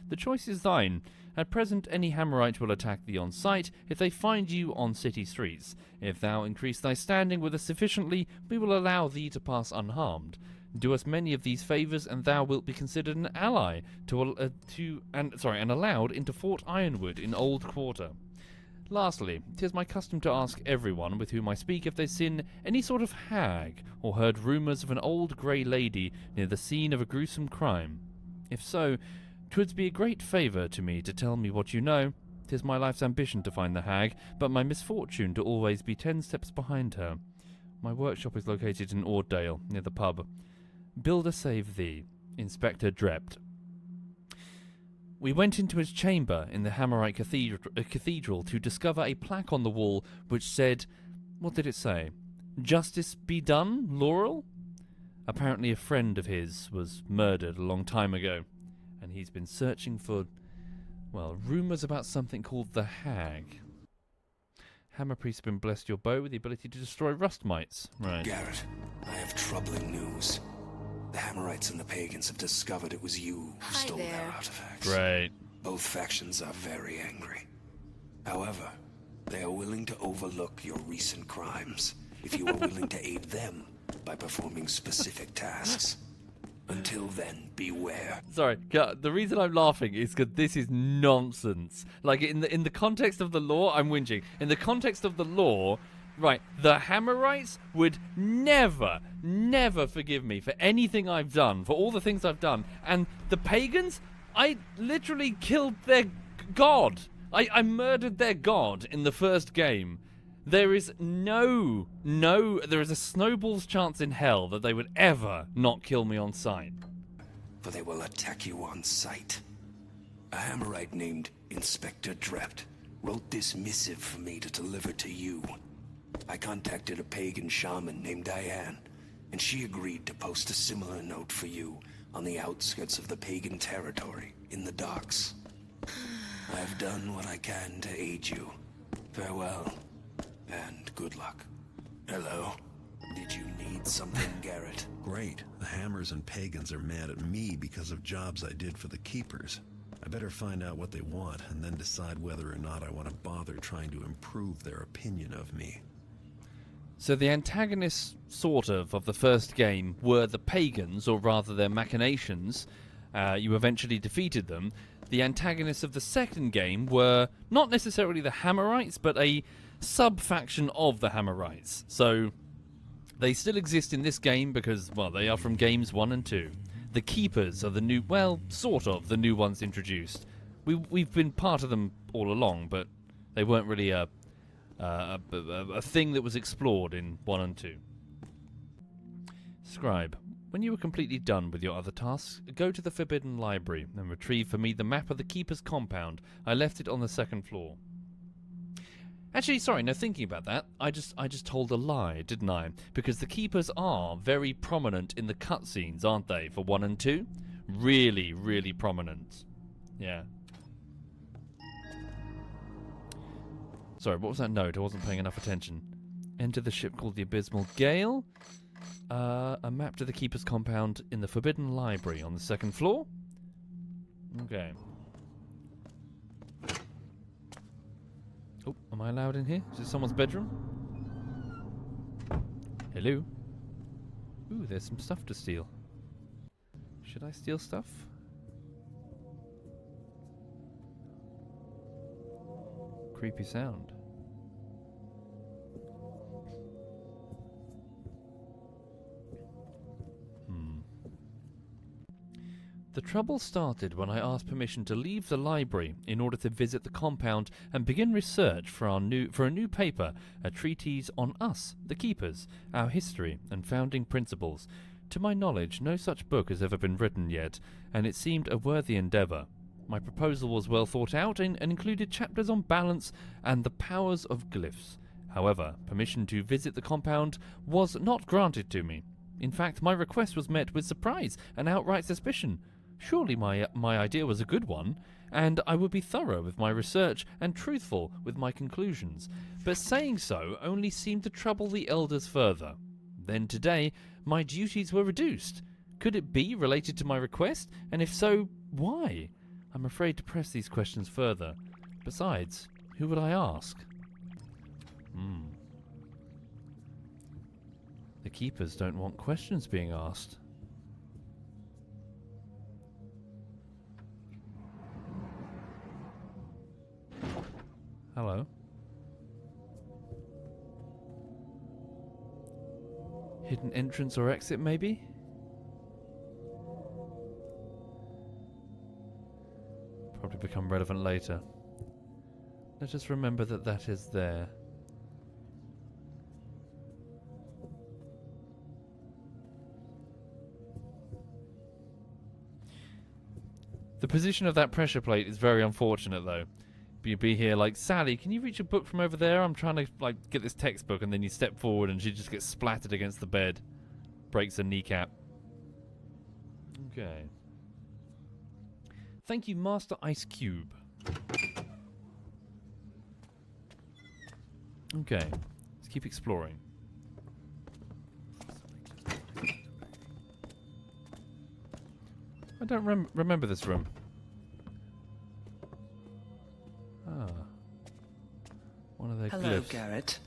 The choice is thine. At present, any Hammerite will attack thee on sight if they find you on city streets. If thou increase thy standing with us sufficiently, we will allow thee to pass unharmed. Do us many of these favours, and thou wilt be considered an ally and allowed into Fort Ironwood in Old Quarter. Lastly, 'tis my custom to ask everyone with whom I speak if they've seen any sort of hag, or heard rumours of an old grey lady near the scene of a gruesome crime. If so, 'twould be a great favour to me to tell me what you know. 'Tis my life's ambition to find the hag, but my misfortune to always be 10 steps behind her. My workshop is located in Orddale, near the pub. Builder save thee, Inspector Drept. We went into his chamber in the Hammerite cathedral to discover a plaque on the wall which said, what did it say? Justice be done, Laurel? Apparently a friend of his was murdered a long time ago, and he's been searching for, well, rumours about something called the Hag. Hammer Priest has been blessed your bow with the ability to destroy rust mites. Right. Garrett, I have troubling news. The Hammerites and the Pagans have discovered it was you who stole their artifacts. Great. Both factions are very angry. However, they are willing to overlook your recent crimes if you are willing to aid them by performing specific tasks. Until then, beware. Sorry, the reason I'm laughing is because this is nonsense. Like, in the context of the law, I'm whinging. In the context of the law, right, the Hammerites would never forgive me for anything I've done, for all the things I've done. And the Pagans, I literally killed their god. I murdered their god in the first game. There is there is a snowball's chance in hell that they would ever not kill me on sight. For they will attack you on sight. A Hammerite named Inspector Drept wrote this missive for me to deliver to you. I contacted a pagan shaman named Diane, and she agreed to post a similar note for you on the outskirts of the pagan territory in the docks. I have done what I can to aid you. Farewell. And good luck. Hello. Did you need something, Garrett? Great. The Hammers and Pagans are mad at me because of jobs I did for the Keepers. I better find out what they want and then decide whether or not I want to bother trying to improve their opinion of me. So the antagonists, sort of the first game were the Pagans, or rather their machinations. You eventually defeated them. The antagonists of the second game were not necessarily the Hammerites, but a sub-faction of the Hammerites. So they still exist in this game because, well, they are from games 1 and 2. The Keepers are the new, well, sort of the new ones introduced. We've been part of them all along, but they weren't really a thing that was explored in 1 and 2. Scribe, when you are completely done with your other tasks, go to the Forbidden Library and retrieve for me the map of the Keeper's compound. I left it on the 2nd floor. Actually, sorry, now thinking about that, I just told a lie, didn't I? Because the Keepers are very prominent in the cutscenes, aren't they, for 1 and 2? Really, really prominent. Yeah. Sorry, what was that note? I wasn't paying enough attention. Enter the ship called the Abysmal Gale. A map to the Keeper's compound in the Forbidden Library on the 2nd floor. Okay. Oh, am I allowed in here? Is it someone's bedroom? Hello? Ooh, there's some stuff to steal. Should I steal stuff? Creepy sound. The trouble started when I asked permission to leave the library in order to visit the compound and begin research for a new paper, a treatise on us, the Keepers, our history and founding principles. To my knowledge, no such book has ever been written yet, and it seemed a worthy endeavour. My proposal was well thought out and included chapters on balance and the powers of glyphs. However, permission to visit the compound was not granted to me. In fact, my request was met with surprise and outright suspicion. Surely my idea was a good one, and I would be thorough with my research and truthful with my conclusions, but saying so only seemed to trouble the elders further. Then today, my duties were reduced. Could it be related to my request, and if so, why? I'm afraid to press these questions further. Besides, who would I ask? The keepers don't want questions being asked. Hello? Hidden entrance or exit, maybe? Probably become relevant later. Let us remember that that is there. The position of that pressure plate is very unfortunate, though. You'd be here like, Sally, can you reach a book from over there? I'm trying to like get this textbook, and then you step forward and she just gets splattered against the bed. Breaks her kneecap. Okay. Thank you, Master Ice Cube. Okay. Let's keep exploring. I don't remember this room. One of their Hello, glyphs. Garrett.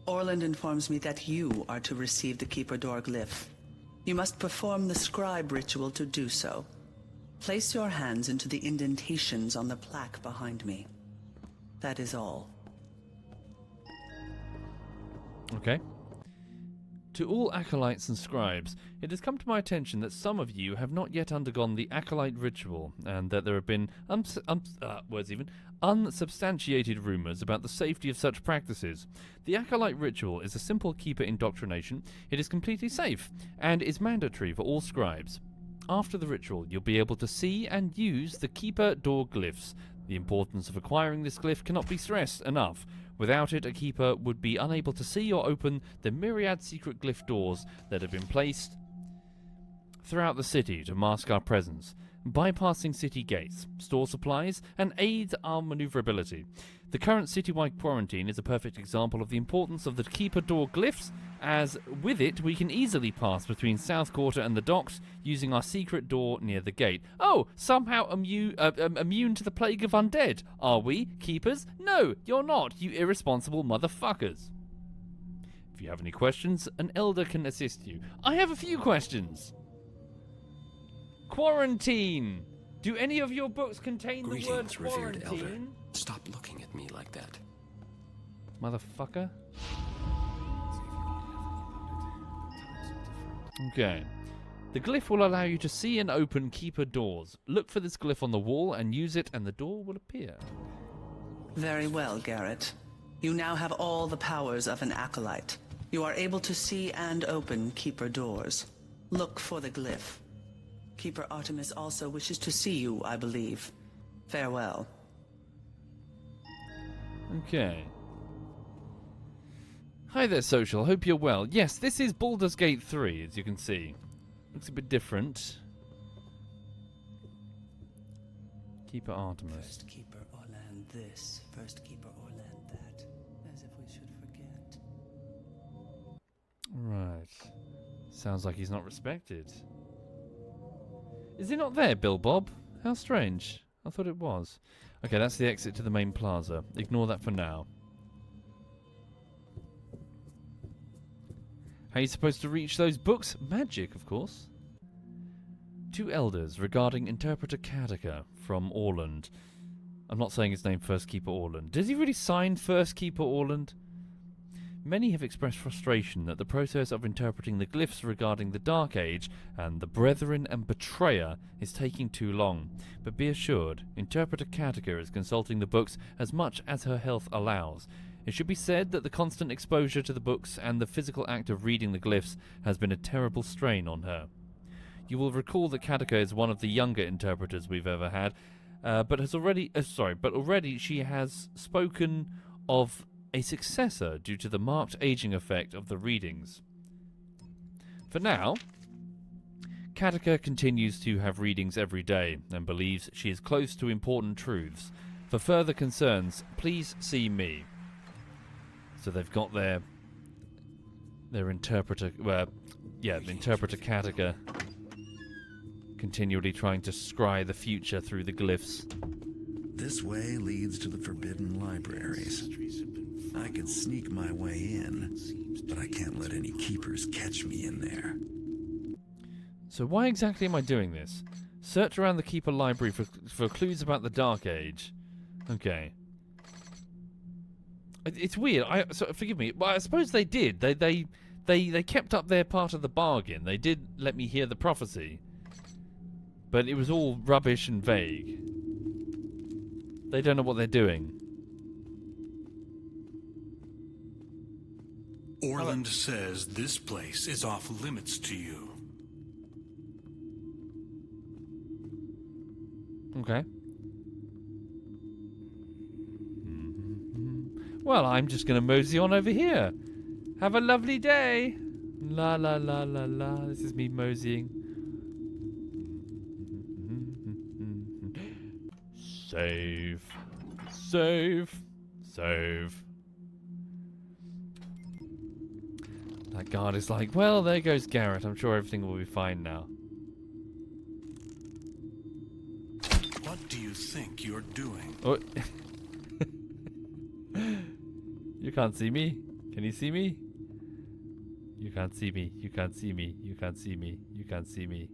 Orland informs me that you are to receive the Keeper Door glyph. You must perform the scribe ritual to do so. Place your hands into the indentations on the plaque behind me. That is all. Okay. To all acolytes and scribes, it has come to my attention that some of you have not yet undergone the acolyte ritual, and that there have been unsubstantiated rumors about the safety of such practices. The acolyte ritual is a simple keeper indoctrination. It is completely safe, and is mandatory for all scribes. After the ritual, you'll be able to see and use the Keeper Door glyphs. The importance of acquiring this glyph cannot be stressed enough. Without it, a keeper would be unable to see or open the myriad secret glyph doors that have been placed throughout the city to mask our presence, bypassing city gates, store supplies, and aid our maneuverability. The current citywide quarantine is a perfect example of the importance of the Keeper Door glyphs, as with it we can easily pass between South Quarter and the docks using our secret door near the gate. Oh, somehow immune to the plague of undead. Are we, keepers? No, you're not, you irresponsible motherfuckers. If you have any questions, an elder can assist you. I have a few questions. Quarantine. Do any of your books contain the word Greetings, revered elder. quarantine? Stop looking at me like that. Motherfucker. Okay. The glyph will allow you to see and open keeper doors. Look for this glyph on the wall and use it, and the door will appear. Very well, Garrett. You now have all the powers of an acolyte. You are able to see and open Keeper Doors. Look for the glyph. Keeper Artemis also wishes to see you, I believe. Farewell. Okay. Hi there, Social. Hope you're well. Yes, this is Baldur's Gate 3, as you can see. Looks a bit different. Keeper Artemis. First Keeper Orland this, First Keeper Orland that. As if we should forget. Right. Sounds like he's not respected. Is he not there, Bill Bob? How strange. I thought it was. Okay, that's the exit to the main plaza. Ignore that for now. How are you supposed to reach those books? Magic, of course. Two elders regarding Interpreter Katika from Orland. I'm not saying his name, First Keeper Orland. Does he really sign First Keeper Orland? Many have expressed frustration that the process of interpreting the glyphs regarding the Dark Age and the Brethren and Betrayer is taking too long. But be assured, Interpreter Katika is consulting the books as much as her health allows. It should be said that the constant exposure to the books and the physical act of reading the glyphs has been a terrible strain on her. You will recall that Katika is one of the younger interpreters we've ever had, but already she has spoken of a successor due to the marked aging effect of the readings. For now, Katika continues to have readings every day and believes she is close to important truths. For further concerns, please see me. So they've got their interpreter, Interpreter Katika continually trying to scry the future through the glyphs. This way leads to the forbidden libraries. I could sneak my way in, but I can't let any keepers catch me in there. So why exactly am I doing this? Search around the Keeper Library for clues about the Dark Age. Okay. It's weird. Forgive me. Well, I suppose they did. They kept up their part of the bargain. They did let me hear the prophecy. But it was all rubbish and vague. They don't know what they're doing. Orland says this place is off limits to you. Okay. Well, I'm just going to mosey on over here. Have a lovely day. La la la la la. This is me moseying. Save. Save. Save. That guard is like, well, there goes Garrett. I'm sure everything will be fine now. What do you think you're doing? Oh. You can't see me. Can you see me? You can't see me. You can't see me. You can't see me. You can't see me.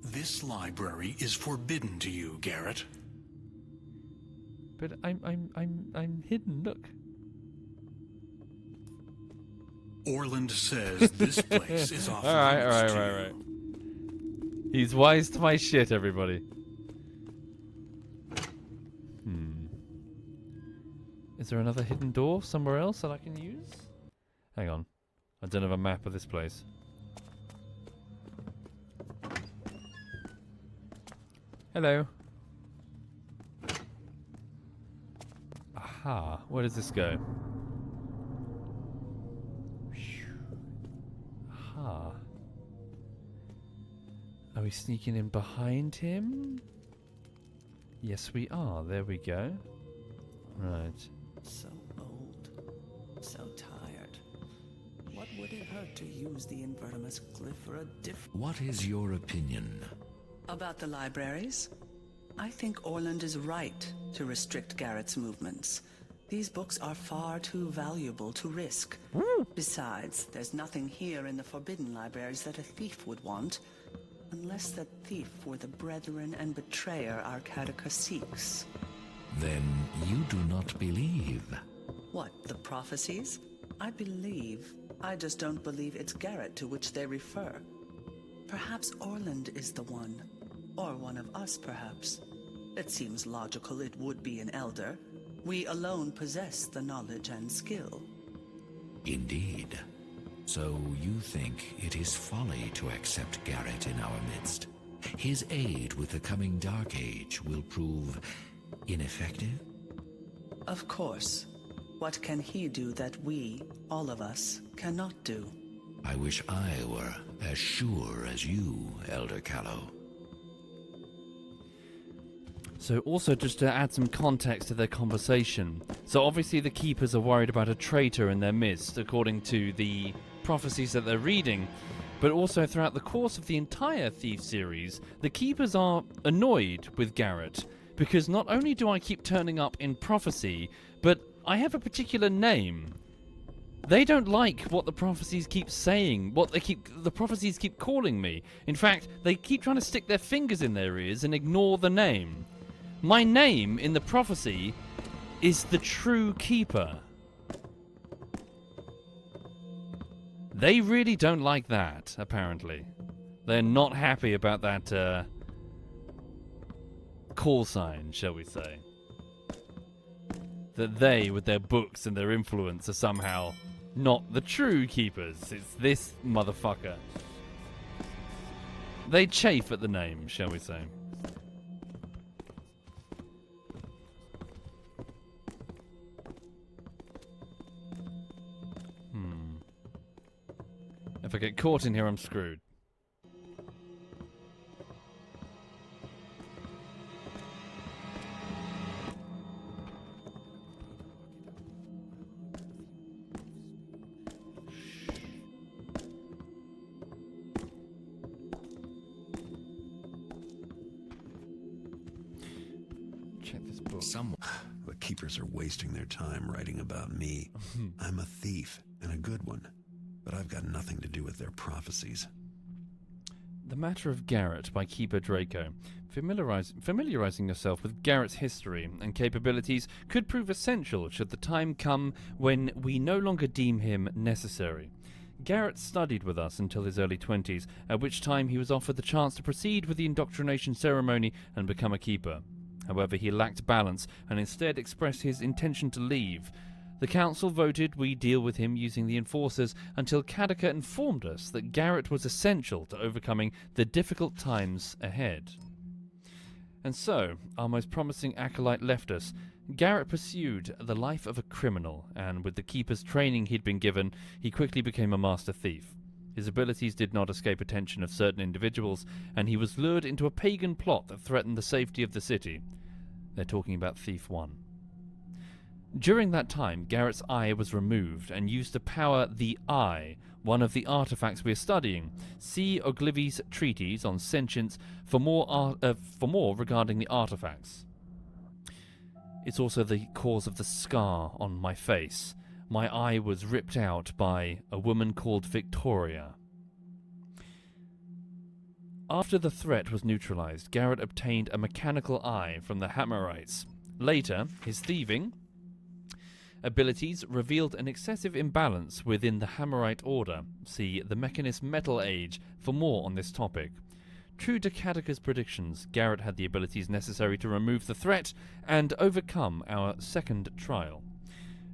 This library is forbidden to you, Garrett. But I'm hidden. Look. Orland says this place is off limits to you. He's wise to my shit, everybody. Is there another hidden door somewhere else that I can use? Hang on. I don't have a map of this place. Hello. Aha. Where does this go? Aha. Are we sneaking in behind him? Yes, we are. There we go. Right. So old. So tired. What would it hurt to use the Invertimus glyph for a different... What is your opinion? About the libraries? I think Orland is right to restrict Garrett's movements. These books are far too valuable to risk. Besides, there's nothing here in the Forbidden Libraries that a thief would want, unless that thief were the brethren and betrayer Arcadica seeks. Then you do not believe. What, the prophecies? I believe. I just don't believe it's Garrett to which they refer. Perhaps Orland is the one. Or one of us, perhaps. It seems logical it would be an elder. We alone possess the knowledge and skill. Indeed. So you think it is folly to accept Garrett in our midst? His aid with the coming Dark Age will prove ineffective? Of course. What can he do that we, all of us, cannot do? I wish I were as sure as you, Elder Callow. So also just to add some context to their conversation. So obviously the Keepers are worried about a traitor in their midst, according to the prophecies that they're reading. But also throughout the course of the entire Thief series, the Keepers are annoyed with Garrett. Because not only do I keep turning up in prophecy, but I have a particular name. They don't like what the prophecies keep saying, the prophecies keep calling me. In fact, they keep trying to stick their fingers in their ears and ignore the name. My name in the prophecy is the True Keeper. They really don't like that, apparently. They're not happy about that call sign, shall we say. That they, with their books and their influence, are somehow not the true keepers. It's this motherfucker. They chafe at the name, shall we say. If I get caught in here, I'm screwed. Someone. The keepers are wasting their time writing about me. I'm a thief, and a good one. But I've got nothing to do with their prophecies. The Matter of Garrett by Keeper Draco. Familiarizing yourself with Garrett's history and capabilities could prove essential should the time come when we no longer deem him necessary. Garrett studied with us until his early 20s, at which time he was offered the chance to proceed with the indoctrination ceremony and become a keeper. However, he lacked balance and instead expressed his intention to leave. The council voted we deal with him using the enforcers until Kadaka informed us that Garrett was essential to overcoming the difficult times ahead. And so, our most promising acolyte left us. Garrett pursued the life of a criminal, and with the keeper's training he'd been given, he quickly became a master thief. His abilities did not escape attention of certain individuals, and he was lured into a pagan plot that threatened the safety of the city. They're talking about Thief 1. During that time, Garrett's eye was removed and used to power the Eye, one of the artifacts we are studying. See Ogilvy's treatise on sentience for more regarding the artifacts. It's also the cause of the scar on my face. My eye was ripped out by a woman called Victoria. After the threat was neutralized, Garrett obtained a mechanical eye from the Hammerites. Later, his thieving abilities revealed an excessive imbalance within the Hammerite order. See the Mechanist Metal Age for more on this topic. True to Kadaka's predictions, Garrett had the abilities necessary to remove the threat and overcome our second trial.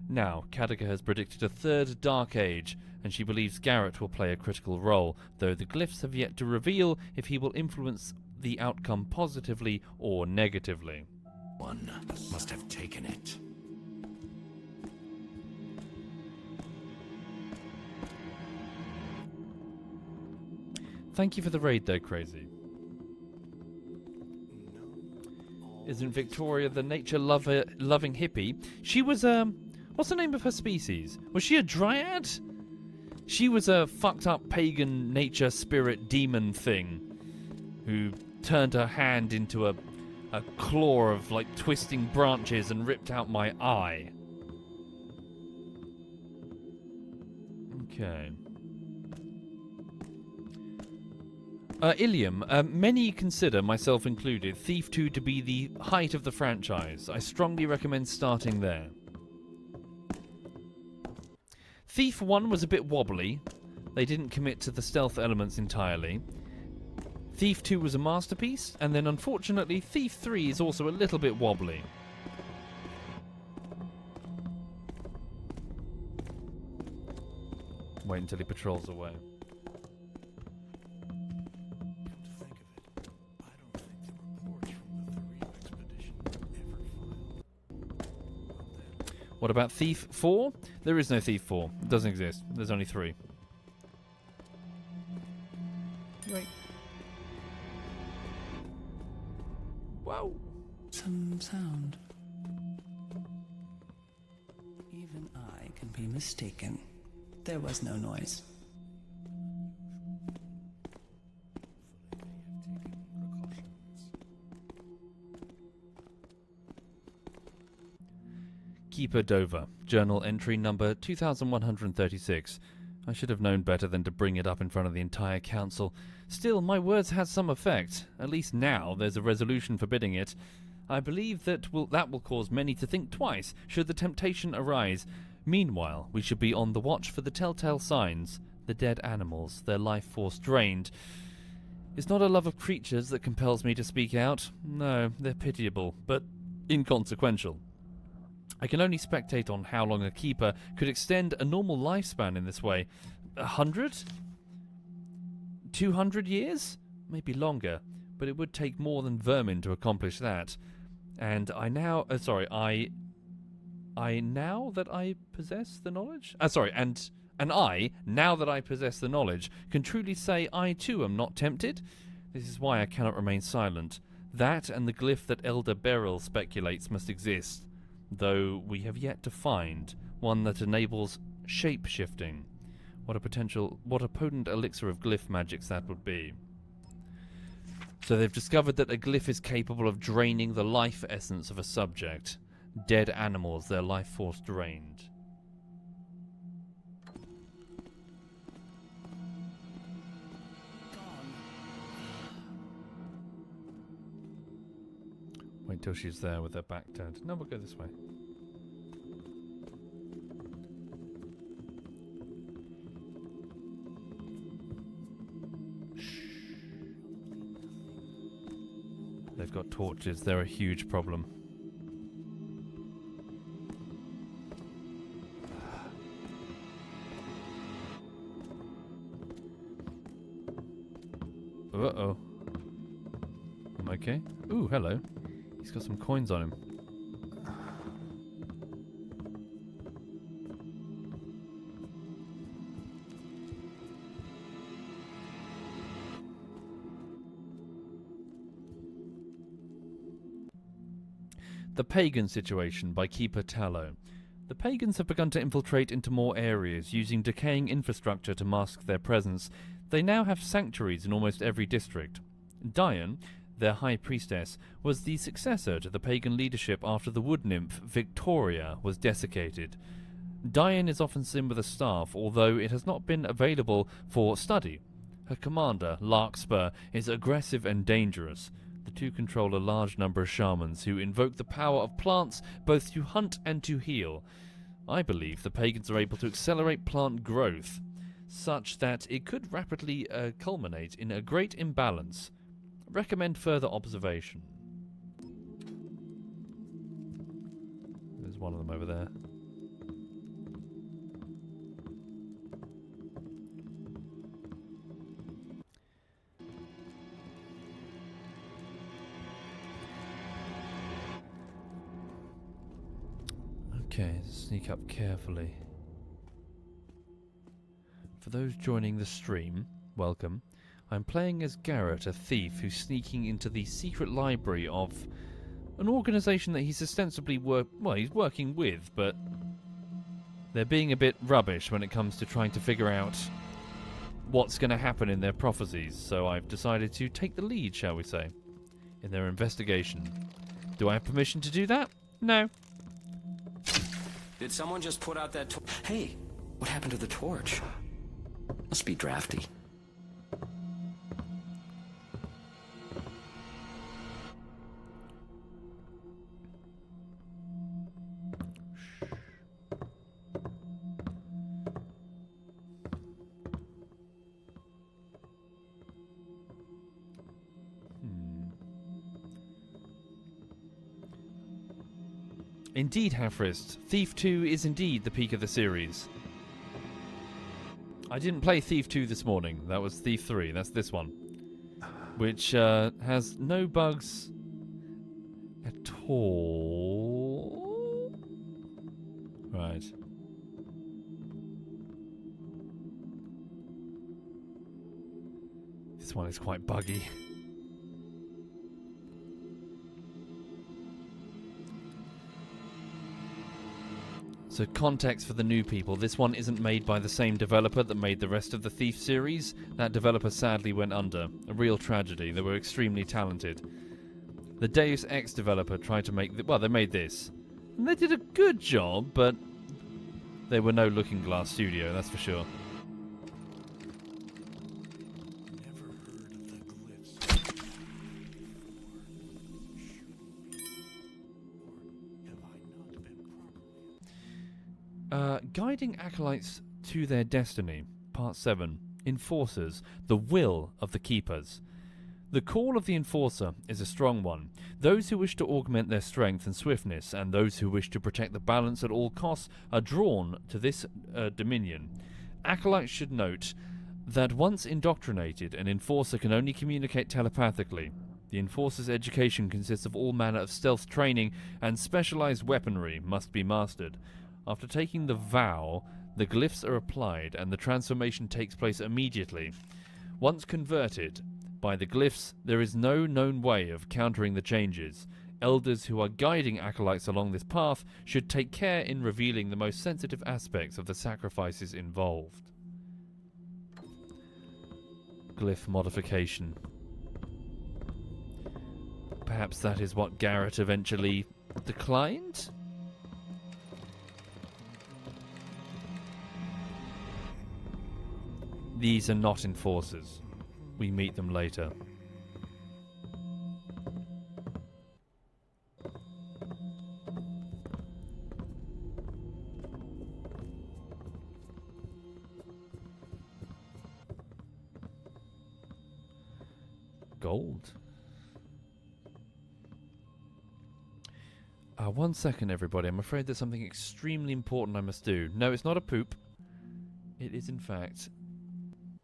Now, Kadaka has predicted a third Dark Age, and she believes Garrett will play a critical role, though the glyphs have yet to reveal if he will influence the outcome positively or negatively. One must have taken it. Thank you for the raid, though, Crazy. Isn't Victoria the nature-loving hippie? She was, what's the name of her species? Was she a dryad? She was a fucked-up pagan nature spirit demon thing who turned her hand into a claw of, like, twisting branches and ripped out my eye. Okay. Ilium, many consider, myself included, Thief 2 to be the height of the franchise. I strongly recommend starting there. Thief 1 was a bit wobbly. They didn't commit to the stealth elements entirely. Thief 2 was a masterpiece, and then unfortunately Thief 3 is also a little bit wobbly. Wait until he patrols away. What about Thief 4? There is no Thief 4. It doesn't exist. There's only 3. Wait. Whoa. Some sound. Even I can be mistaken. There was no noise. Keeper Dover, journal entry number 2136. I should have known better than to bring it up in front of the entire council. Still, my words had some effect. At least now there's a resolution forbidding it. I believe that will cause many to think twice should the temptation arise. Meanwhile, we should be on the watch for the telltale signs. The dead animals, their life force drained. It's not a love of creatures that compels me to speak out. No, they're pitiable, but inconsequential. I can only spectate on how long a keeper could extend a normal lifespan in this way. 100? 200 years? Maybe longer, but it would take more than vermin to accomplish that. And I now... I now that I possess the knowledge... And I, now that I possess the knowledge, can truly say I too am not tempted. This is why I cannot remain silent. That and the glyph that Elder Beryl speculates must exist, though we have yet to find one that enables shape-shifting. What a potent elixir of glyph magics that would be. So they've discovered that a glyph is capable of draining the life essence of a subject. Dead animals, their life force drained. Wait till she's there with her back turned. No, we'll go this way. They've got torches. They're a huge problem. Uh-oh. I'm okay. Ooh, hello. He's got some coins on him. The Pagan Situation by Keeper Tallow. The pagans have begun to infiltrate into more areas, using decaying infrastructure to mask their presence. They now have sanctuaries in almost every district. Diane, their high priestess, was the successor to the pagan leadership after the wood nymph Victoria was desiccated. Diane is often seen with a staff, although it has not been available for study. Her commander, Larkspur, is aggressive and dangerous. The two control a large number of shamans who invoke the power of plants both to hunt and to heal. I believe the pagans are able to accelerate plant growth, such that it could rapidly culminate in a great imbalance. Recommend further observation. There's one of them over there. Okay, sneak up carefully. For those joining the stream, welcome. I'm playing as Garrett, a thief who's sneaking into the secret library of an organisation that he's ostensibly he's working with, but they're being a bit rubbish when it comes to trying to figure out what's going to happen in their prophecies, so I've decided to take the lead, shall we say, in their investigation. Do I have permission to do that? No. Did someone just put out that Hey, what happened to the torch? Must be drafty. Indeed, Hafrist. Thief 2 is indeed the peak of the series. I didn't play Thief 2 this morning. That was Thief 3. That's this one. Which has no bugs at all. Right. This one is quite buggy. So context for the new people, this one isn't made by the same developer that made the rest of the Thief series. That developer sadly went under. A real tragedy. They were extremely talented. The Deus Ex developer tried to make... they made this. And they did a good job, but they were no Looking Glass studio, that's for sure. Guiding Acolytes to Their Destiny, Part 7. Enforcers, the Will of the Keepers. The call of the Enforcer is a strong one. Those who wish to augment their strength and swiftness, and those who wish to protect the balance at all costs, are drawn to this dominion. Acolytes should note that once indoctrinated, an Enforcer can only communicate telepathically. The Enforcer's education consists of all manner of stealth training, and specialized weaponry must be mastered. After taking the vow, the glyphs are applied and the transformation takes place immediately. Once converted by the glyphs, there is no known way of countering the changes. Elders who are guiding acolytes along this path should take care in revealing the most sensitive aspects of the sacrifices involved. Glyph modification. Perhaps that is what Garrett eventually declined? These are not enforcers. We meet them later. Gold. 1 second, everybody. I'm afraid there's something extremely important I must do. No, it's not a poop. It is, in fact,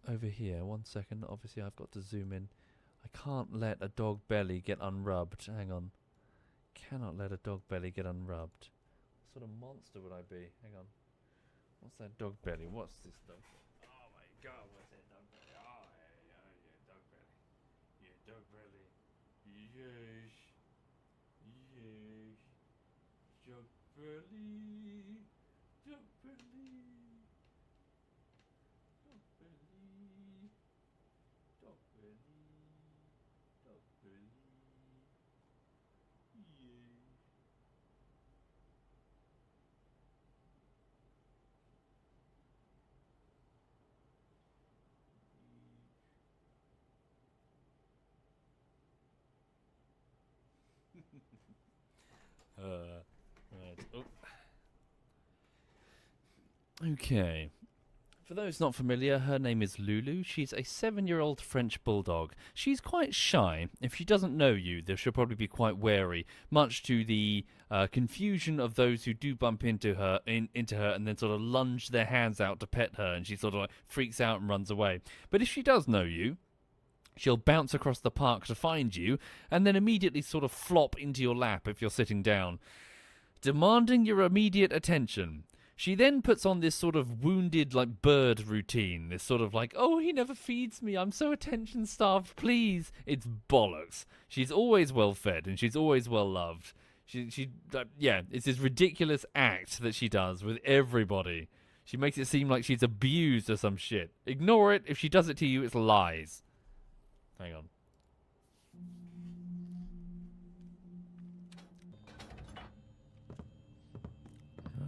over here. 1 second. Obviously, I've got to zoom in. I can't let a dog belly get unrubbed. Hang on. Cannot let a dog belly get unrubbed. What sort of monster would I be? Hang on. What's that dog belly? What's this dog belly? Oh my god, what's that dog belly? Oh, yeah, dog belly. Yeah, dog belly. Yes. Yes. Dog belly. Dog belly. Dog belly. Dog belly. Dog belly. Right. Oh. Okay. For those not familiar, her name is Lulu. She's a 7-year-old French bulldog. She's quite shy. If she doesn't know you, then she'll probably be quite wary, much to the confusion of those who do bump into her and then sort of lunge their hands out to pet her, and she sort of like freaks out and runs away. But if she does know you, she'll bounce across the park to find you, and then immediately sort of flop into your lap if you're sitting down, demanding your immediate attention. She then puts on this sort of wounded, like, bird routine. This sort of like, oh, he never feeds me. I'm so attention-starved, please. It's bollocks. She's always well-fed, and she's always well-loved. Yeah, it's this ridiculous act that she does with everybody. She makes it seem like she's abused or some shit. Ignore it. If she does it to you, it's lies. Hang on.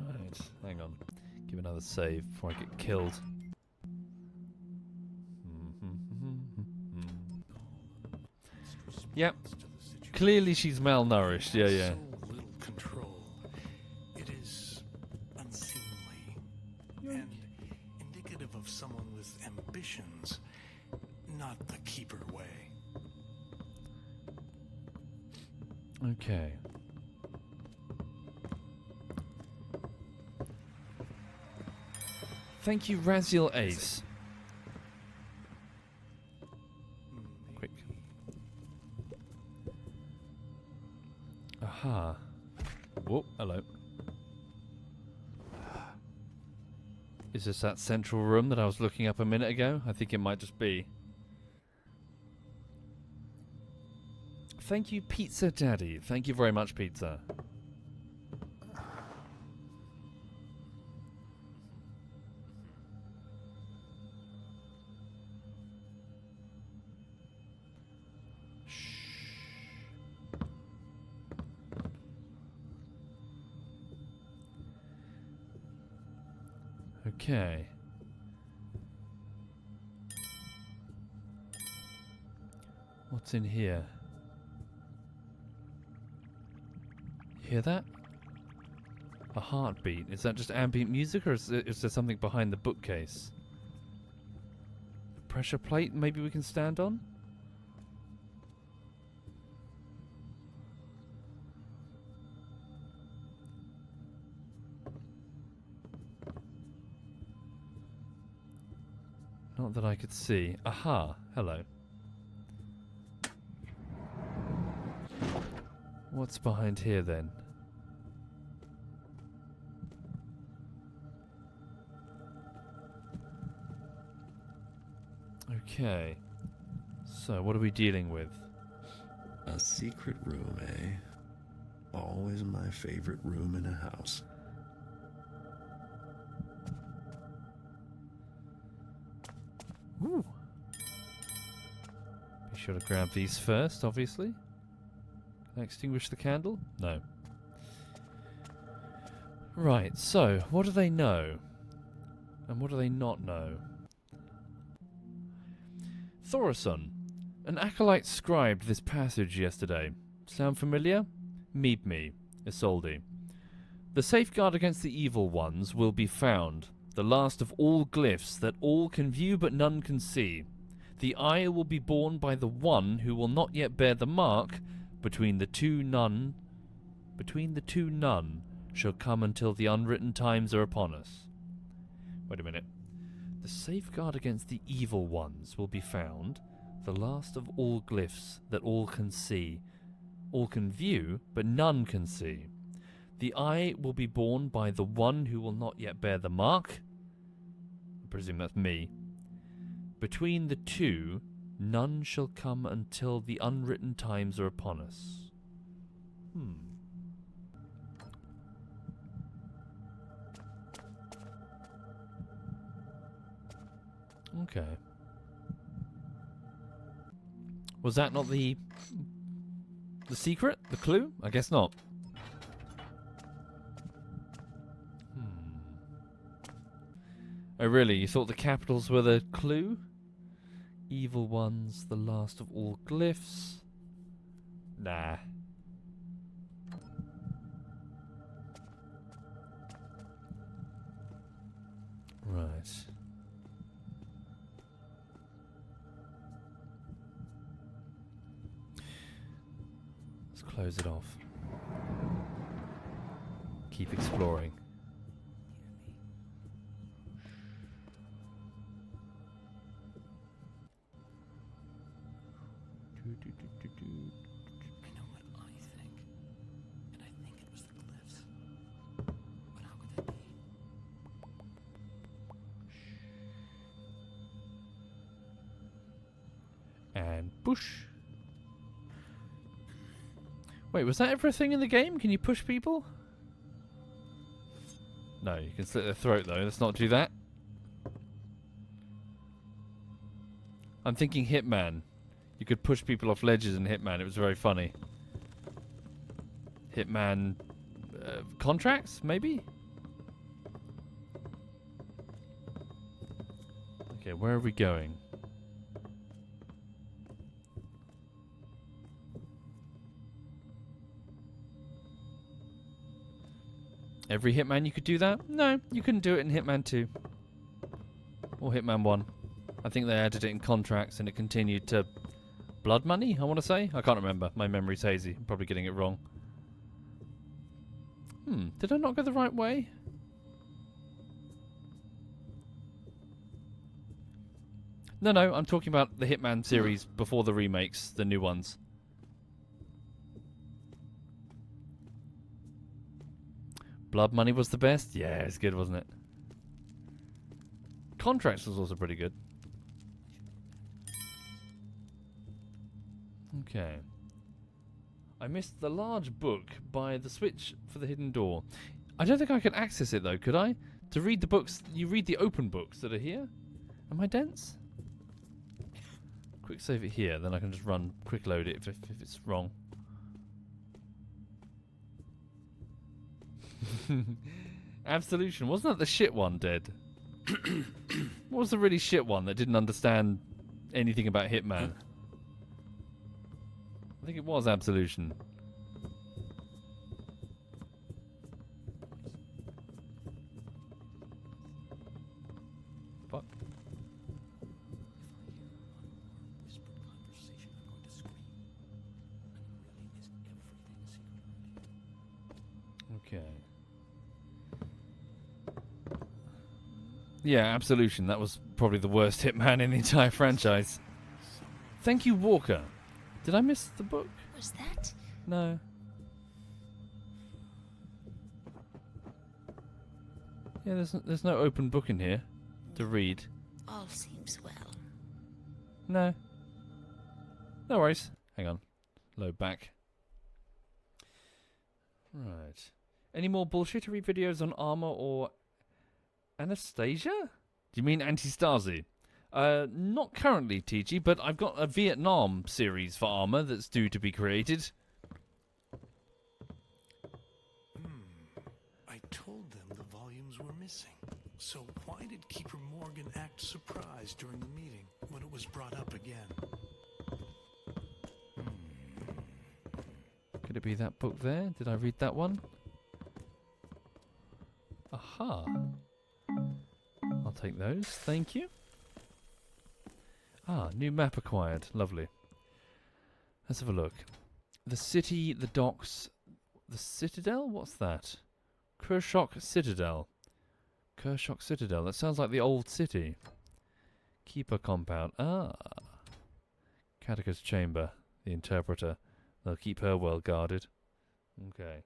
Right, hang on. Give another save before I get killed. Yep. Clearly she's malnourished. Yeah, yeah. So little control. It is unseemly and indicative of someone with ambitions, not the keeper way. Okay. Thank you, Raziel Ace. Quick. Aha. Whoa, hello. Is this that central room that I was looking up a minute ago? I think it might just be. Thank you, Pizza Daddy. Thank you very much, Pizza. Okay. What's in here? Hear that? A heartbeat. Is that just ambient music, or is there something behind the bookcase? Pressure plate maybe we can stand on? Not that I could see. Aha! Hello. What's behind here then? Okay. So, what are we dealing with? A secret room, eh? Always my favorite room in a house. Ooh. Be sure to grab these first, obviously. Can I extinguish the candle? No. Right, so, what do they know? And what do they not know? Thorison. An acolyte scribed this passage yesterday. Sound familiar? Meet me, Isolde. The safeguard against the evil ones will be found, the last of all glyphs that all can view but none can see. The eye will be borne by the one who will not yet bear the mark. Between the two none shall come until the unwritten times are upon us. Wait a minute. The safeguard against the evil ones will be found, the last of all glyphs that all can see. All can view, but none can see. The eye will be borne by the one who will not yet bear the mark. I presume that's me. Between the two, none shall come until the unwritten times are upon us. Okay. Was that not the secret? The clue? I guess not. Oh really? You thought the capitals were the clue? Evil ones, the last of all glyphs. Nah. Right. Let's close it off. Keep exploring. I know what I think, and I think it was the glyphs. But how could that be? And push. Wait, was that everything in the game? Can you push people? No, you can slit their throat though. Let's not do that. I'm thinking Hitman. You could push people off ledges in Hitman. It was very funny. Hitman contracts, maybe? Okay, where are we going? Every Hitman you could do that? No, you couldn't do it in Hitman 2. Or Hitman 1. I think they added it in contracts and it continued to Blood Money, I want to say? I can't remember. My memory's hazy. I'm probably getting it wrong. Did I not go the right way? No, I'm talking about the Hitman series before the remakes, the new ones. Blood Money was the best? Yeah, it's good, wasn't it? Contracts was also pretty good. Okay. I missed the large book by the switch for the hidden door. I don't think I could access it though, could I? To read the books, you read the open books that are here? Am I dense? Quick save it here, then I can just run quick load it if it's wrong. Absolution. Wasn't that the shit one, Dead? What was the really shit one that didn't understand anything about Hitman? I think it was Absolution. Fuck. Okay. Yeah, Absolution. That was probably the worst Hitman in the entire franchise. Thank you, Walker. Did I miss the book? Was that? No. Yeah, there's no open book in here to read. All seems well. No. No worries. Hang on. Load back. Right. Any more bullshittery videos on Arma or Anastasia? Do you mean Anti-Stasi? Not currently, TG, but I've got a Vietnam series for Arma that's due to be created. missing. So why did Keeper Morgan act surprised during the meeting when it was brought up again? Could it be that book there? Did I read that one? Aha. I'll take those. Thank you. Ah, new map acquired. Lovely. Let's have a look. The city, the docks, the citadel? What's that? Kershok Citadel. Kershok Citadel. That sounds like the old city. Keeper compound. Ah. Kataka's chamber. The interpreter. They'll keep her well guarded. Okay.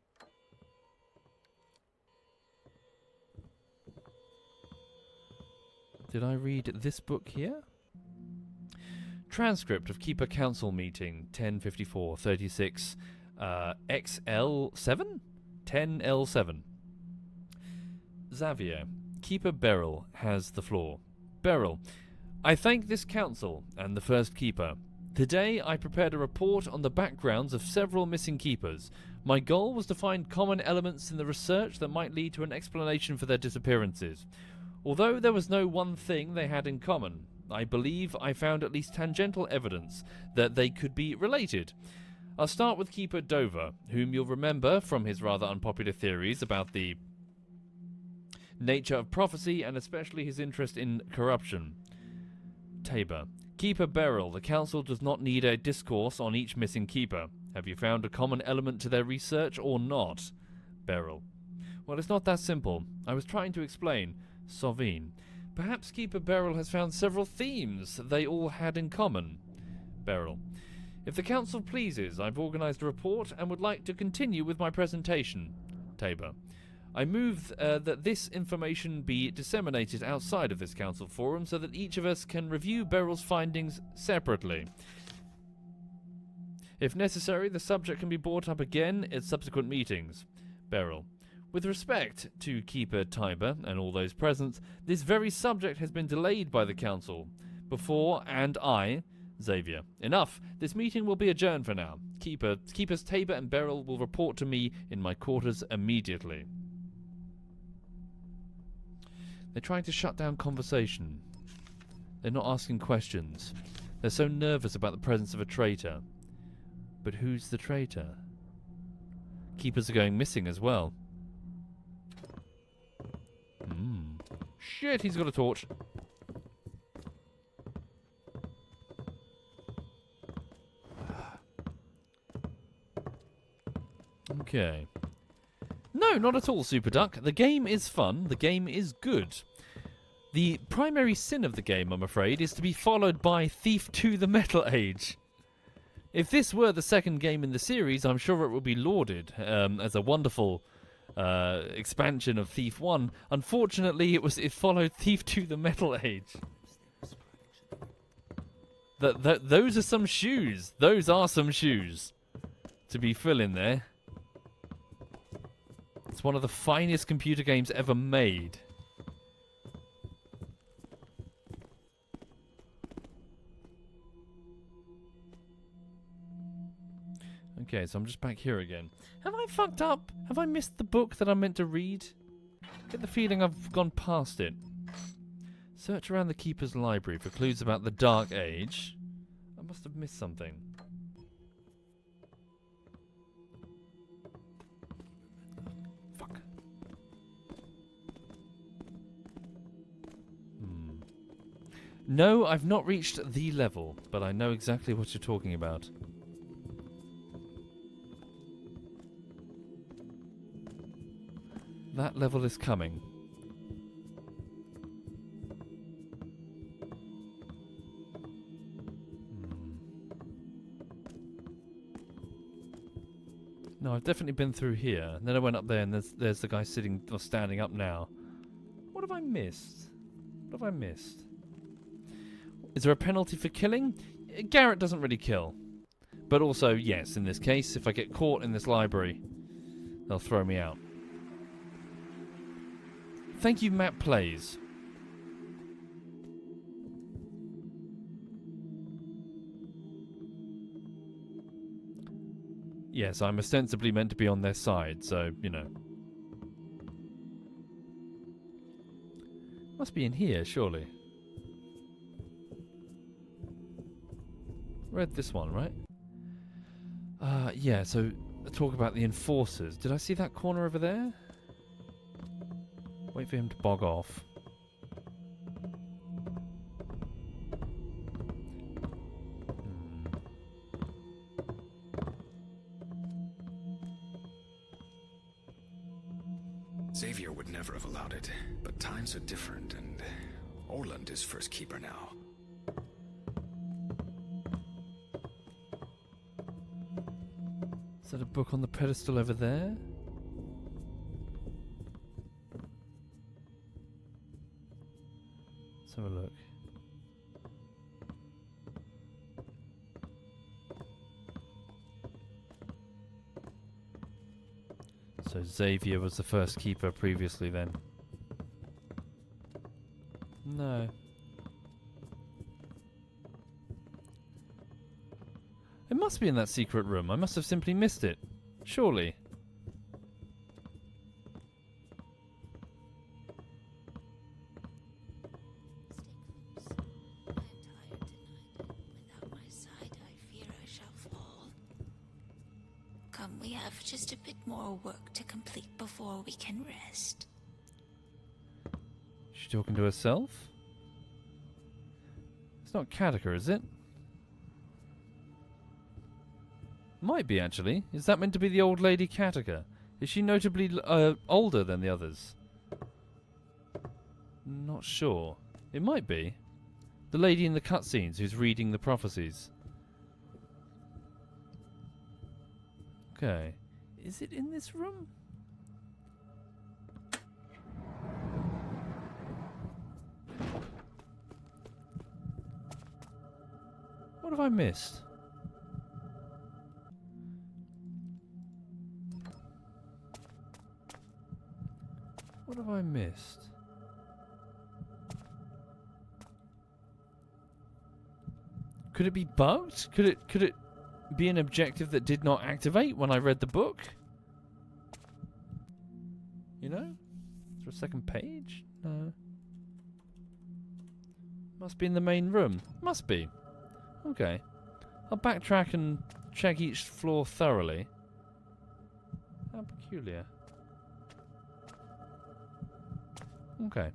Did I read this book here? Transcript of Keeper Council meeting 1054-36 XL7? 10L7. Xavier. Keeper Beryl has the floor. Beryl. I thank this council and the first keeper. Today I prepared a report on the backgrounds of several missing keepers. My goal was to find common elements in the research that might lead to an explanation for their disappearances. Although there was no one thing they had in common, I believe I found at least tangential evidence that they could be related. I'll start with Keeper Dover, whom you'll remember from his rather unpopular theories about the nature of prophecy and especially his interest in corruption. Tabor. Keeper Beryl, the council does not need a discourse on each missing keeper. Have you found a common element to their research or not? Beryl. Well, it's not that simple. I was trying to explain. Sovine. Perhaps Keeper Beryl has found several themes they all had in common. Beryl. If the council pleases, I've organised a report and would like to continue with my presentation. Tabor. I move that this information be disseminated outside of this council forum so that each of us can review Beryl's findings separately. If necessary, the subject can be brought up again at subsequent meetings. Beryl. With respect to Keeper Tiber and all those present, this very subject has been delayed by the council. Before and I... Xavier. Enough. This meeting will be adjourned for now. Keepers Tabor and Beryl will report to me in my quarters immediately. They're trying to shut down conversation. They're not asking questions. They're so nervous about the presence of a traitor. But who's the traitor? Keepers are going missing as well. Shit, he's got a torch. Okay. No, not at all, Super Duck. The game is fun. The game is good. The primary sin of the game, I'm afraid, is to be followed by Thief 2: The Metal Age. If this were the second game in the series, I'm sure it would be lauded as a wonderful expansion of Thief 1. Unfortunately, it followed Thief 2: The Metal Age. Those are some shoes. Those are some shoes to be filling there. It's one of the finest computer games ever made. Okay, so I'm just back here again. Have I fucked up? Have I missed the book that I'm meant to read? I get the feeling I've gone past it. Search around the Keeper's library for clues about the Dark Age. I must have missed something. Fuck. No, I've not reached the level, but I know exactly what you're talking about. That level is coming. No, I've definitely been through here. And then I went up there and there's the guy sitting or standing up now. What have I missed? What have I missed? Is there a penalty for killing? Garrett doesn't really kill. But also, yes, in this case, if I get caught in this library, they'll throw me out. Thank you, Matt Plays. Yes, I'm ostensibly meant to be on their side, so, you know. Must be in here, surely. Read this one, right? Yeah, so talk about the enforcers. Did I see that corner over there? Wait for him to bog off. Xavier would never have allowed it, but times are different, and Orland is first keeper now. Is that a book on the pedestal over there? Let's have a look. So Xavier was the first keeper previously then. No. It must be in that secret room. I must have simply missed it. Surely. Come, we have just a bit more work to complete before we can rest. She's talking to herself? It's not Kataka, is it? Might be, actually. Is that meant to be the old lady Kataka? Is she notably older than the others? Not sure. It might be. The lady in the cutscenes who's reading the prophecies. Okay. Is it in this room? What have I missed? What have I missed? Could it be bugged? Could it be an objective that did not activate when I read the book? You know? Is there a second page? No. Must be in the main room. Must be. Okay. I'll backtrack and check each floor thoroughly. How peculiar. Okay.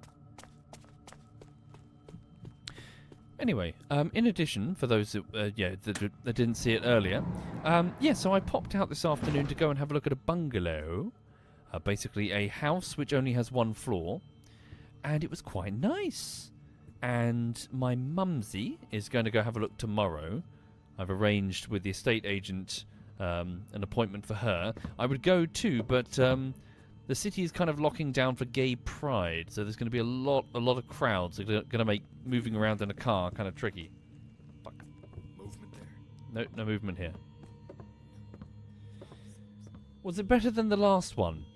Anyway, in addition, for those that, that didn't see it earlier, so I popped out this afternoon to go and have a look at a bungalow, basically a house which only has one floor, and it was quite nice. And my mumsy is going to go have a look tomorrow. I've arranged with the estate agent an appointment for her. I would go too, but the city is kind of locking down for gay pride, so there's going to be a lot of crowds. They're going to make moving around in a car kind of tricky. Fuck. Movement there. No movement here. Was it better than the last one?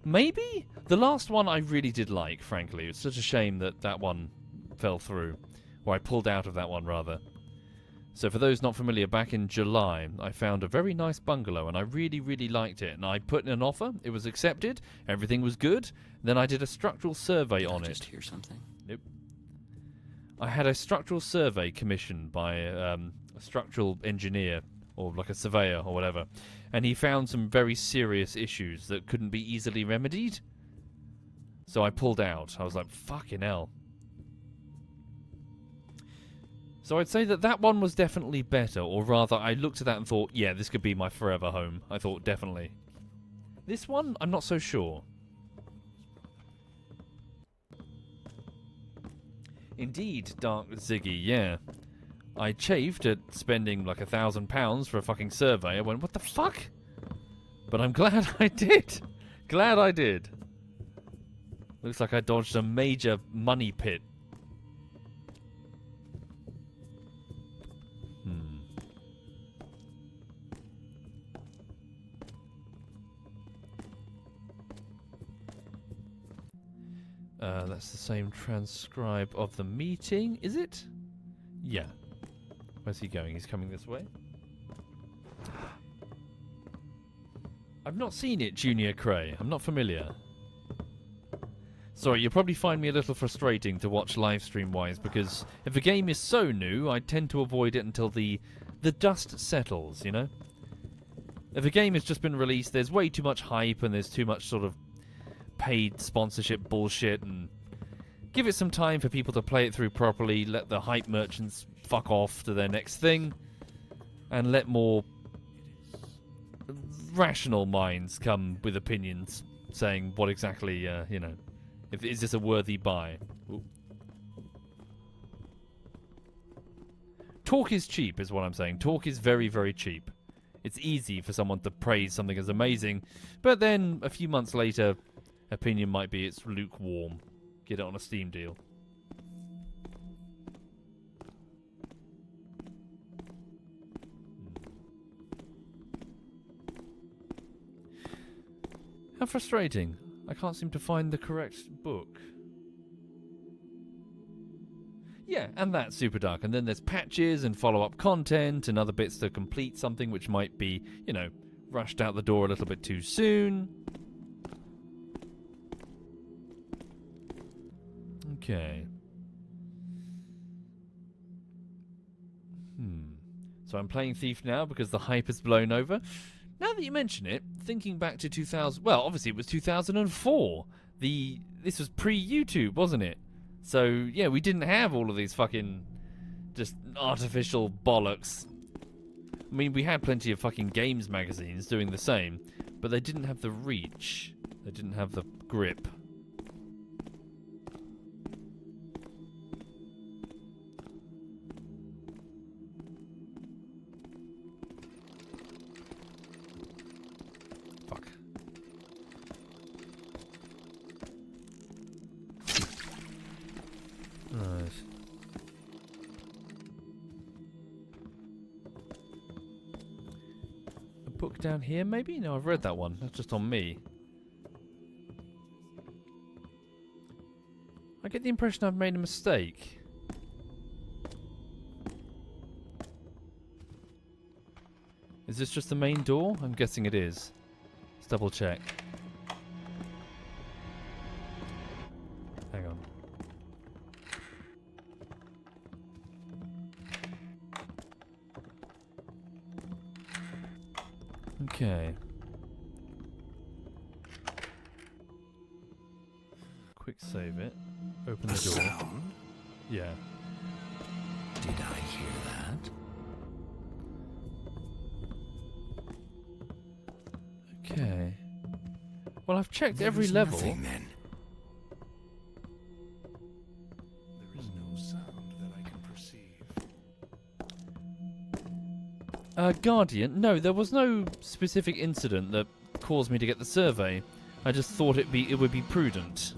Maybe? The last one I really did like, frankly. It's such a shame that that one fell through. Or I pulled out of that one, rather. So for those not familiar, back in July, I found a very nice bungalow, and I really, really liked it. And I put in an offer, it was accepted, everything was good. Then I did a structural survey on it. Just hear something? Nope. I had a structural survey commissioned by a structural engineer, or like a surveyor, or whatever. And he found some very serious issues that couldn't be easily remedied. So I pulled out. I was like, fucking hell. So I'd say that one was definitely better, or rather I looked at that and thought, yeah, this could be my forever home. I thought, definitely. This one, I'm not so sure. Indeed, Dark Ziggy, yeah. I chafed at spending like £1,000 for a fucking survey. I went, what the fuck? But I'm glad I did. Glad I did. Looks like I dodged a major money pit. That's the same transcribe of the meeting, is it? Yeah. Where's he going? He's coming this way. I've not seen it, Junior Cray. I'm not familiar. Sorry, you'll probably find me a little frustrating to watch live stream wise, because if a game is so new, I tend to avoid it until the dust settles, you know? If a game has just been released, there's way too much hype and there's too much sort of paid sponsorship bullshit, and give it some time for people to play it through properly, let the hype merchants fuck off to their next thing, and let more rational minds come with opinions saying what exactly, you know, is this a worthy buy? Ooh. Talk is cheap, is what I'm saying. Talk is very, very cheap. It's easy for someone to praise something as amazing, but then a few months later, opinion might be it's lukewarm. Get it on a Steam deal. How frustrating. I can't seem to find the correct book. Yeah, and that's super dark. And then there's patches and follow-up content and other bits to complete something which might be, you know, rushed out the door a little bit too soon. Okay. So I'm playing Thief now because the hype has blown over. Now that you mention it, thinking back to 2000... Well, obviously it was 2004. This was pre-YouTube, wasn't it? So, yeah, we didn't have all of these fucking just artificial bollocks. I mean, we had plenty of fucking games magazines doing the same, but they didn't have the reach. They didn't have the grip. Fuck. Right. A book down here, maybe? No, I've read that one. That's just on me. I get the impression I've made a mistake. Is this just the main door? I'm guessing it is. Let's double check. Hang on. Okay. Quick save it. Open the door. Sound? Yeah. Did I hear that? Okay. Well, I've checked There every is level. nothing, then. There is no sound that I can perceive. Guardian? No, there was no specific incident that caused me to get the survey. I just thought it would be prudent.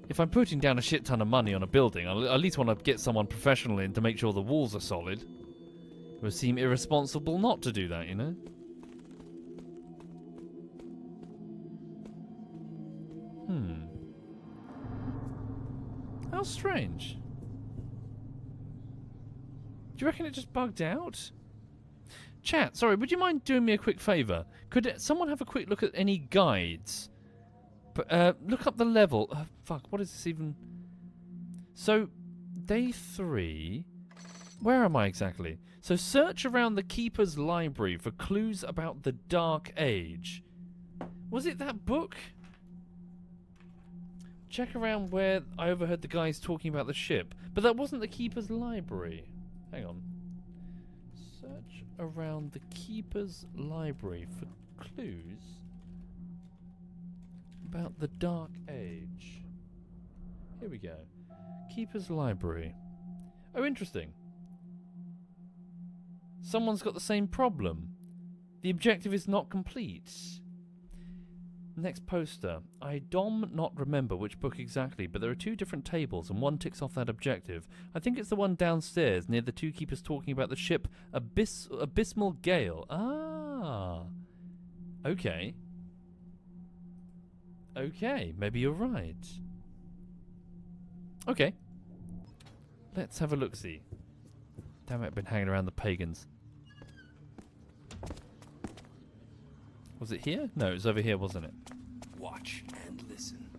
If I'm putting down a shit ton of money on a building, I'll at least want to get someone professional in to make sure the walls are solid. It would seem irresponsible not to do that, you know? How strange. Do you reckon it just bugged out? Chat, sorry, would you mind doing me a quick favour? Could someone have a quick look at any guides? Look up the level. Fuck, what is this even? So, day 3. Where am I exactly? So, search around the Keeper's Library for clues about the Dark Age. Was it that book? Check around where I overheard the guys talking about the ship. But that wasn't the Keeper's Library. Hang on. Search around the Keeper's Library for clues about the Dark Age. Here we go. Keeper's Library. Oh, interesting. Someone's got the same problem. The objective is not complete. Next poster. I not remember which book exactly, but there are 2 different tables and one ticks off that objective. I think it's the one downstairs near the 2 keepers talking about the ship Abysmal Gale. Ah. Okay. Okay, maybe you're right. Okay. Let's have a look-see. Damn it, I've been hanging around the pagans. Was it here? No, it was over here, wasn't it? Watch and listen.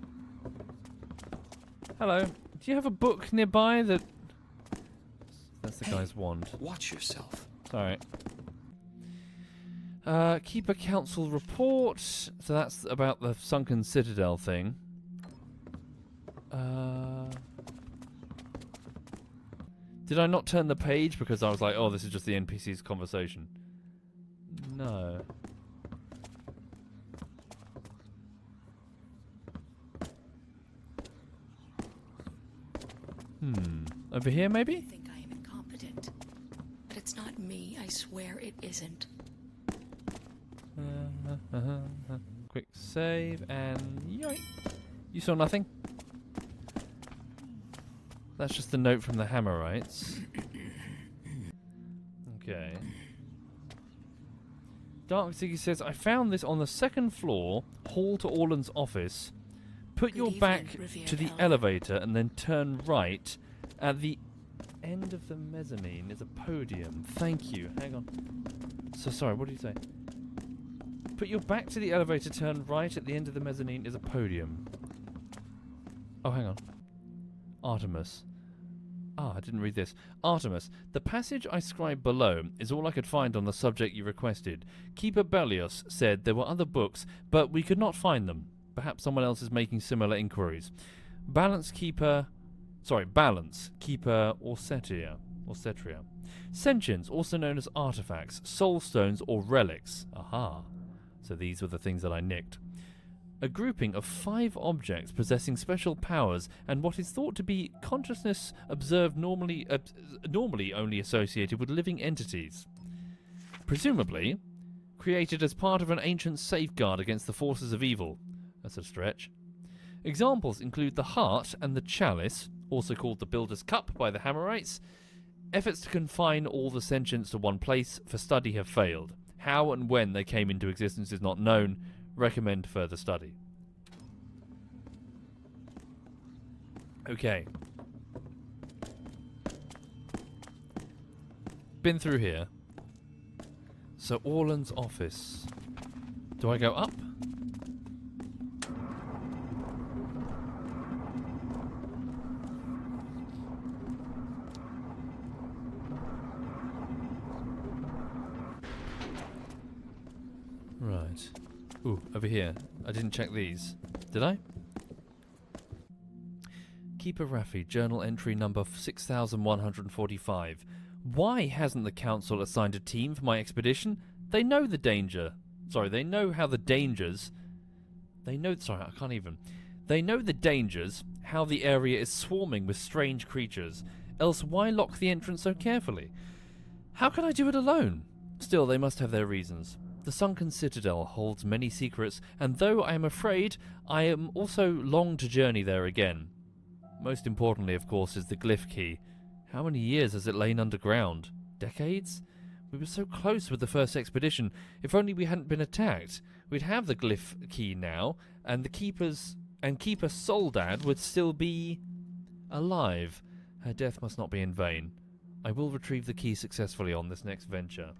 Hello. Do you have a book nearby that... That's the guy's wand. Watch yourself. Sorry. Keeper Council report. So that's about the sunken citadel thing. Did I not turn the page because I was like, oh, this is just the NPC's conversation? No. Over here, maybe? I think I am incompetent. But it's not me, I swear it isn't. Quick save, and yoink. You saw nothing? That's just a note from the Hammerites. Okay. Dark Ziggy says, I found this on the second floor, hall to Orland's office. Put your back to the elevator and then turn right. At the end of the mezzanine is a podium. Thank you. Hang on. So sorry, what did you say? Put your back to the elevator, turn right. At the end of the mezzanine is a podium. Oh, hang on. Artemis. Ah, I didn't read this. Artemis, the passage I scribed below is all I could find on the subject you requested. Keeper Bellios said there were other books, but we could not find them. Perhaps someone else is making similar inquiries. Balance Keeper Orsetria. Sentience, also known as artifacts, soul stones, or relics. Aha. So these were the things that I nicked. A grouping of 5 objects possessing special powers and what is thought to be consciousness observed normally only associated with living entities. Presumably, created as part of an ancient safeguard against the forces of evil. That's a stretch. Examples include the heart and the chalice, also called the Builder's Cup by the Hammerites. Efforts to confine all the sentients to one place for study have failed. How and when they came into existence is not known. Recommend further study. Okay. Been through here. So Orland's office. Do I go up? Right. Ooh, over here. I didn't check these. Did I? Keeper Raffi, journal entry number 6145. Why hasn't the council assigned a team for my expedition? They know the danger. Sorry, they know how the dangers... They know... Sorry, I can't even... They know the dangers, how the area is swarming with strange creatures. Else why lock the entrance so carefully? How can I do it alone? Still, they must have their reasons. The sunken citadel holds many secrets, and though I am afraid, I am also long to journey there again. Most importantly, of course, is the glyph key. How many years has it lain underground? Decades? We were so close with the first expedition. If only we hadn't been attacked. We'd have the glyph key now, and the Keeper Soldad would still be alive. Her death must not be in vain. I will retrieve the key successfully on this next venture.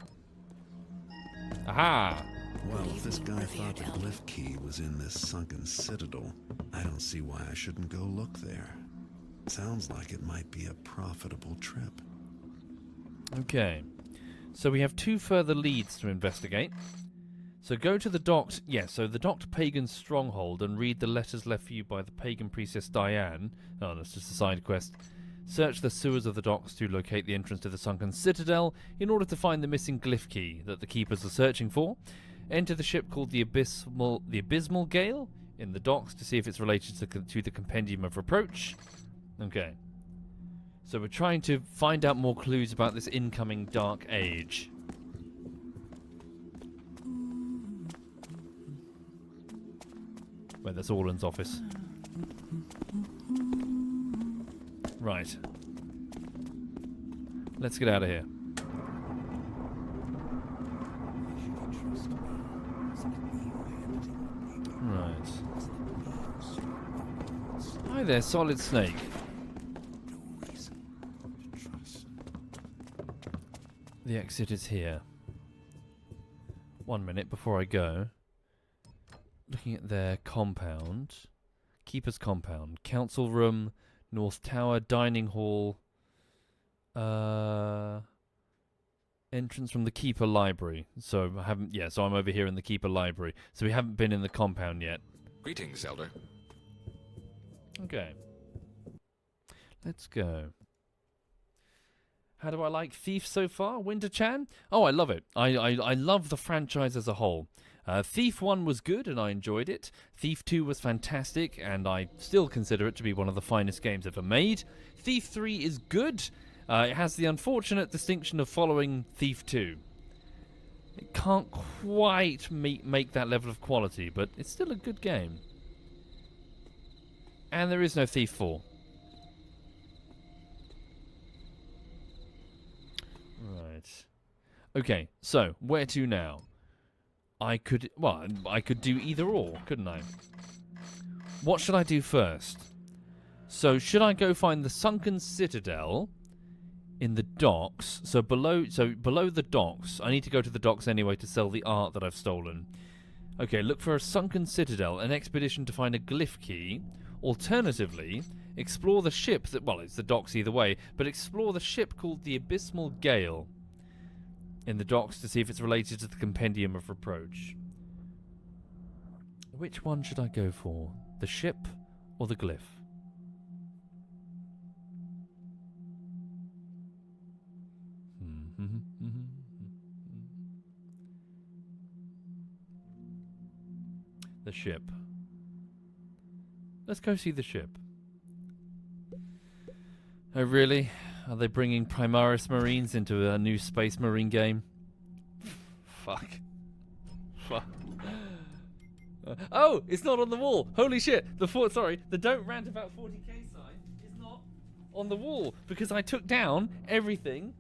Aha! Well, if this guy thought the glyph key was in this sunken citadel, I don't see why I shouldn't go look there. Sounds like it might be a profitable trip. Okay. So we have 2 further leads to investigate. So go to the docked... Yes, so the docked pagan stronghold and read the letters left for you by the pagan priestess Diane. Oh, that's just a side quest. Search the sewers of the docks to locate the entrance to the sunken citadel in order to find the missing glyph key that the keepers are searching for. Enter the ship called the Abysmal Gale in the docks to see if it's related to the Compendium of Reproach. Okay. So we're trying to find out more clues about this incoming Dark Age. Where there's Orland's office. Right. Let's get out of here. Right. Hi there, Solid Snake. The exit is here. 1 minute before I go. Looking looking at their compound. Keeper's compound. Council room, North Tower, dining hall. Entrance from the Keeper library. So I haven't. Yeah, so I'm over here in the Keeper library. So we haven't been in the compound yet. Greetings, Elder. Okay. Let's go. How do I like Thief so far, Winter-chan? Oh, I love it. I love the franchise as a whole. Thief 1 was good and I enjoyed it. Thief 2 was fantastic and I still consider it to be one of the finest games ever made. Thief 3 is good. It has the unfortunate distinction of following Thief 2. It can't quite make that level of quality, but it's still a good game. And there is no Thief 4. Right. Okay, so where to now? I could do either or, couldn't I? What should I do first? So should I go find the sunken citadel in the docks? So below the docks. I need to go to the docks anyway to sell the art that I've stolen. Okay, look for a sunken citadel, an expedition to find a glyph key. Alternatively, explore the ship that, well, it's the docks either way, but explore the ship called the Abysmal Gale in the docks to see if it's related to the Compendium of Reproach. Which one should I go for? The ship or the glyph? The ship. Let's go see the ship. Oh, really? Are they bringing Primaris Marines into a new Space Marine game? Fuck. Oh, it's not on the wall. Holy shit. The don't rant about 40k sign is not on the wall because I took down everything.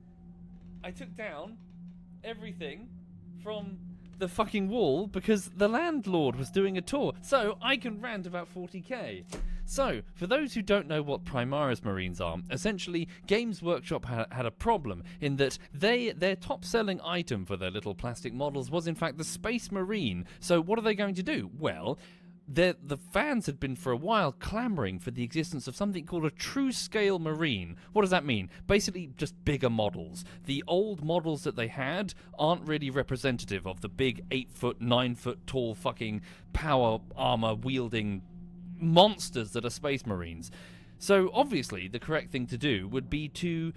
From the fucking wall because the landlord was doing a tour. So I can rant about 40k. So, for those who don't know what Primaris Marines are, essentially Games Workshop had a problem in that their top-selling item for their little plastic models was in fact the Space Marine. So what are they going to do? Well, the fans had been for a while clamoring for the existence of something called a true-scale Marine. What does that mean? Basically, just bigger models. The old models that they had aren't really representative of the big 8-foot, 9-foot tall fucking power armor-wielding monsters that are Space Marines. So obviously the correct thing to do would be to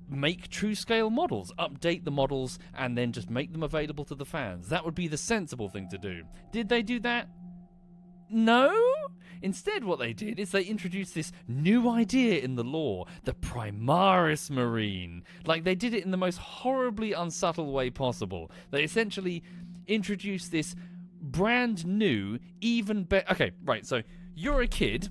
make true scale models, update the models and then just make them available to the fans. That would be the sensible thing to do. Did they do that? No? Instead what they did is they introduced this new idea in the lore, the Primaris Marine. Like, they did it in the most horribly unsubtle way possible. They essentially introduced this brand new, even better... Okay, right, so you're a kid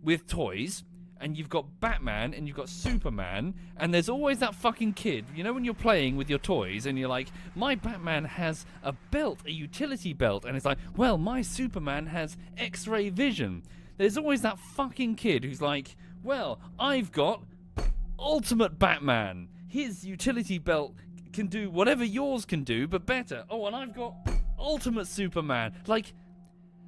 with toys, and you've got Batman, and you've got Superman, and there's always that fucking kid, you know, when you're playing with your toys, and you're like, my Batman has a belt, a utility belt, and it's like, well, my Superman has X-ray vision. There's always that fucking kid who's like, well, I've got Ultimate Batman. His utility belt can do whatever yours can do, but better. Oh, and I've got Ultimate Superman. Like,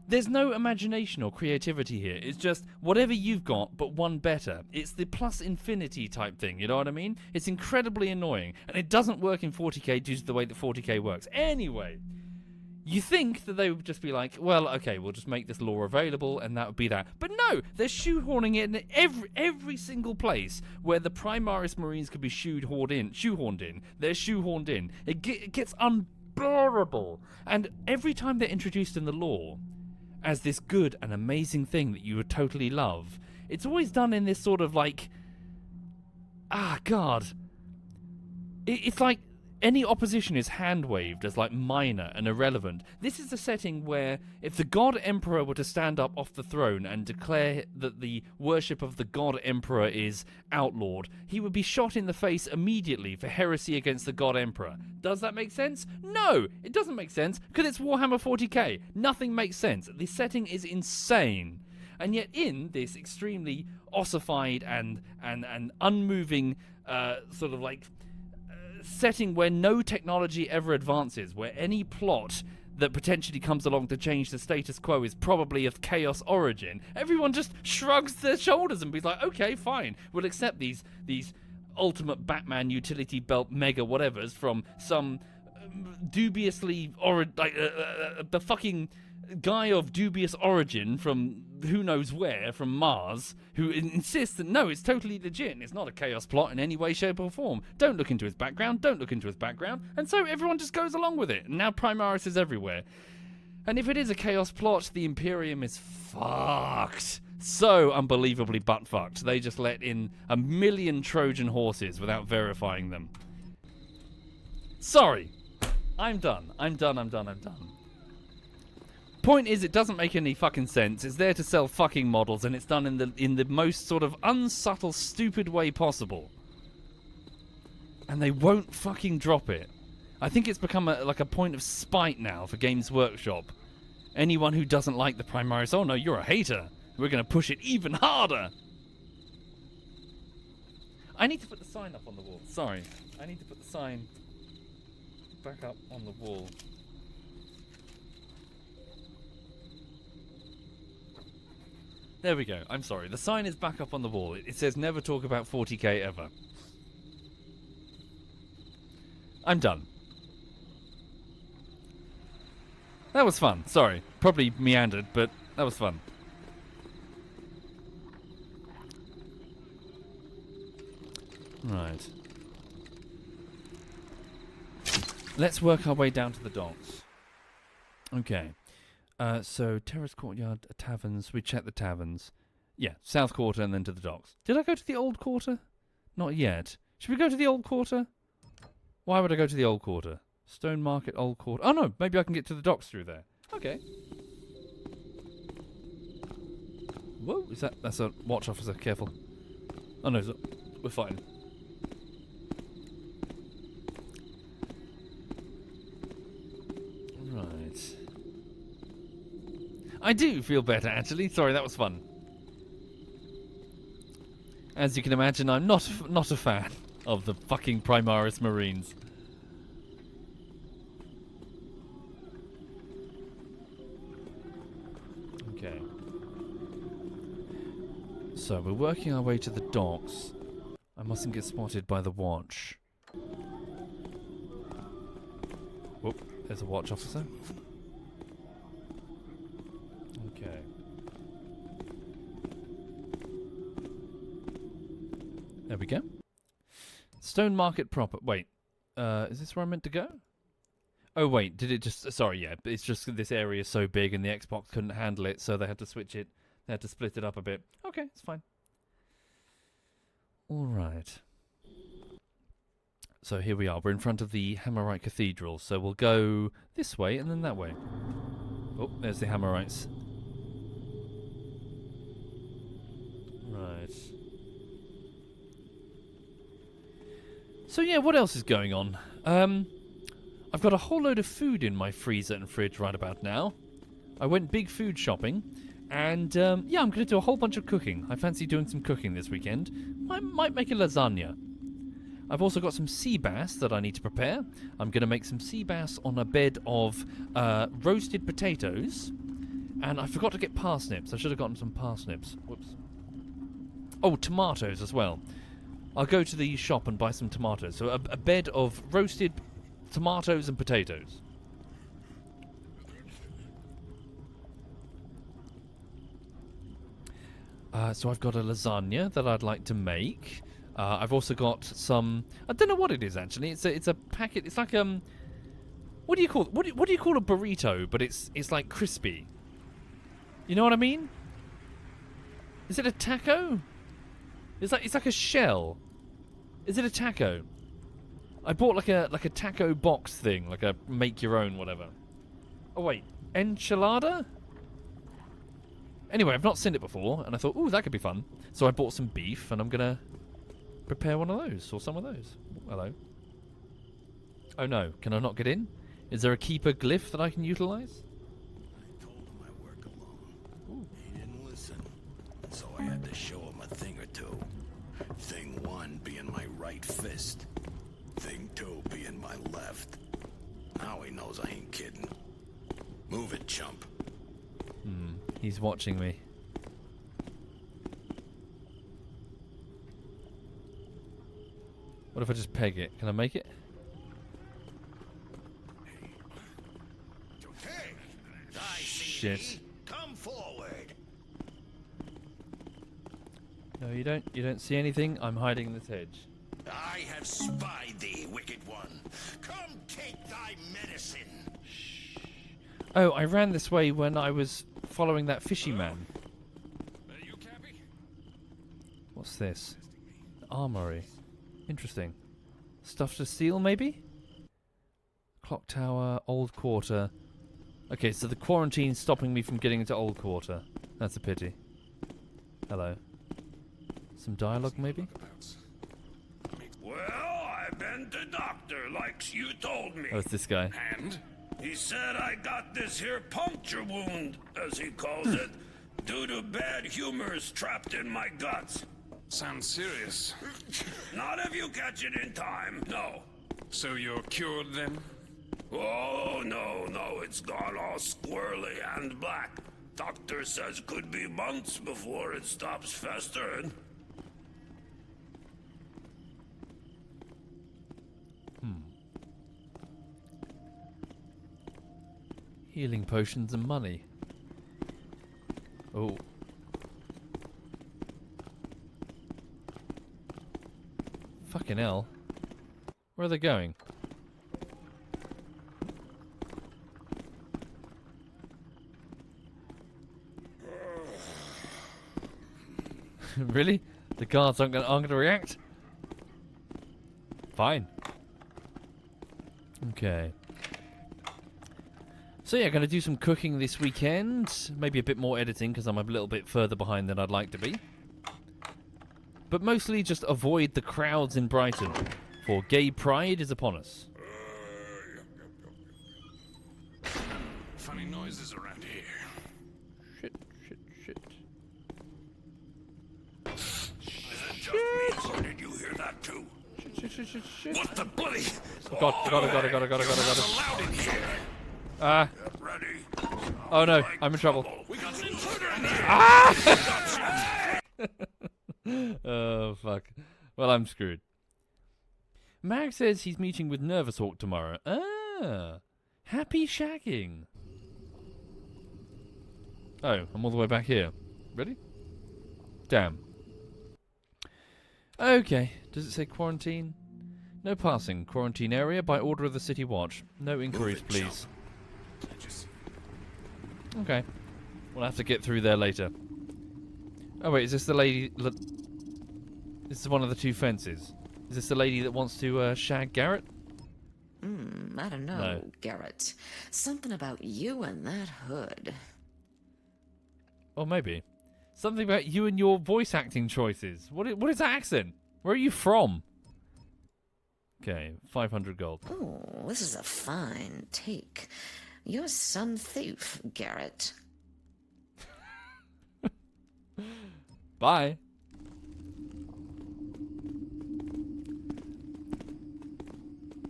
there's no imagination or creativity here. It's just whatever you've got, but one better. It's the plus infinity type thing, you know what I mean? It's incredibly annoying, and it doesn't work in 40k due to the way that 40k works. Anyway, you think that they would just be like, well, okay, we'll just make this lore available, and that would be that. But no, they're shoehorning it in every single place where the Primaris Marines could be shoehorned in. They're shoehorned in. It gets unbearable. And every time they're introduced in the lore as this good and amazing thing that you would totally love, it's always done in this sort of like, God. It's like any opposition is hand-waved as like minor and irrelevant. This is a setting where if the God Emperor were to stand up off the throne and declare that the worship of the God Emperor is outlawed, he would be shot in the face immediately for heresy against the God Emperor. Does that make sense? No, it doesn't make sense because it's Warhammer 40k. Nothing makes sense. The setting is insane. And yet in this extremely ossified and unmoving sort of like setting where no technology ever advances, where any plot that potentially comes along to change the status quo is probably of chaos origin, everyone just shrugs their shoulders and be like, okay, fine, we'll accept these ultimate Batman utility belt mega whatevers from some dubiously the fucking guy of dubious origin from who knows where, from Mars, who insists that no, it's totally legit and it's not a chaos plot in any way, shape or form. Don't look into his background, and so everyone just goes along with it. And now Primaris is everywhere. And if it is a chaos plot, the Imperium is fucked. So unbelievably butt-fucked. They just let in 1 million Trojan horses without verifying them. Sorry. I'm done. Point is, it doesn't make any fucking sense. It's there to sell fucking models, and it's done in the most sort of unsubtle, stupid way possible. And they won't fucking drop it. I think it's become like a point of spite now for Games Workshop. Anyone who doesn't like the Primaris, oh no, you're a hater. We're going to push it even harder. I need to put the sign up on the wall. Sorry. I need to put the sign back up on the wall. There we go. I'm sorry. The sign is back up on the wall. It says never talk about 40k ever. I'm done. That was fun. Sorry. Probably meandered, but that was fun. Right. Let's work our way down to the docks. Okay. So, Terrace Courtyard, taverns. We check the taverns. Yeah, South Quarter and then to the docks. Did I go to the Old Quarter? Not yet. Should we go to the Old Quarter? Why would I go to the Old Quarter? Stone Market, Old Quarter. Oh no, maybe I can get to the docks through there. Okay. Whoa, that's a watch officer. Careful. Oh no, we're fine. Right. I do feel better, actually. Sorry, that was fun. As you can imagine, I'm not a fan of the fucking Primaris Marines. Okay. So, we're working our way to the docks. I mustn't get spotted by the watch. Whoop, there's a watch officer. Okay. There we go. Stone Market proper. Wait. Is this where I'm meant to go? Oh, wait. Did it just... Sorry, yeah. It's just this area is so big and the Xbox couldn't handle it, so they had to switch it. They had to split it up a bit. Okay, it's fine. All right. So here we are. We're in front of the Hammerite Cathedral. So we'll go this way and then that way. Oh, there's the Hammerites. Right. So yeah, what else is going on? I've got a whole load of food in my freezer and fridge right about now. I went big food shopping. And yeah, I'm going to do a whole bunch of cooking. I fancy doing some cooking this weekend. I might make a lasagna. I've also got some sea bass that I need to prepare. I'm going to make some sea bass on a bed of roasted potatoes. And I forgot to get parsnips. I should have gotten some parsnips. Whoops. Oh, tomatoes as well. I'll go to the shop and buy some tomatoes. So a bed of roasted tomatoes and potatoes. So I've got a lasagna that I'd like to make. I've also got some... I don't know what it is, actually. It's a packet... It's like... What do you call... What do you call a burrito, but it's like crispy? You know what I mean? Is it a taco? It's like a shell. Is it a taco? I bought like a taco box thing, like a make your own whatever. Oh wait, enchilada? Anyway, I've not seen it before, and I thought, ooh, that could be fun. So I bought some beef, and I'm gonna prepare one of those, or some of those. Hello. Oh no, can I not get in? Is there a keeper glyph that I can utilize? I told him I work alone. He didn't listen, so I had to show him a thing or two. Thing one being my right fist. Thing two being my left. Now he knows I ain't kidding. Move it, chump. He's watching me. What if I just peg it? Can I make it? Shit. Come forward. No, you don't. You don't see anything. I'm hiding in this hedge. I have spied thee, wicked one. Come take thy medicine. Oh, I ran this way when I was following that fishy man. What's this? Armory. Interesting. Stuff to steal, maybe? Clock tower, old quarter. Okay, so the quarantine's stopping me from getting into old quarter. That's a pity. Hello. Some dialogue, maybe? Well, I've been to doctor, like you told me. Oh, it's this guy. And he said I got this here puncture wound, as he calls it, due to bad humors trapped in my guts. Sounds serious. Not if you catch it in time, no. So you're cured then? Oh, no, it's gone all squirrely and black. Doctor says could be months before it stops festering. Healing potions and money. Oh. Fucking hell. Where are they going? Really? The guards aren't gonna react? Fine. Okay. So yeah, gonna do some cooking this weekend. Maybe a bit more editing because I'm a little bit further behind than I'd like to be. But mostly just avoid the crowds in Brighton, for gay pride is upon us. Funny noises around here. Shit. Is it just me, or did you hear that too? Shit. What the bloody? I got it. Allowed in here. Get ready. Oh no, I'm in trouble. We got an intruder in here. Oh, fuck. Well, I'm screwed. Mag says he's meeting with Nervous Hawk tomorrow. Happy shagging. Oh, I'm all the way back here. Ready? Damn. Okay, does it say quarantine? No passing. Quarantine area by order of the City Watch. No inquiries, please. Okay. We'll have to get through there later. Oh wait, is this the lady... This is one of the two fences. Is this the lady that wants to shag Garrett? I don't know, No. Garrett. Something about you and that hood. Or maybe. Something about you and your voice acting choices. What is that accent? Where are you from? Okay, 500 gold. Oh, this is a fine take. You're some thief, Garrett. Bye.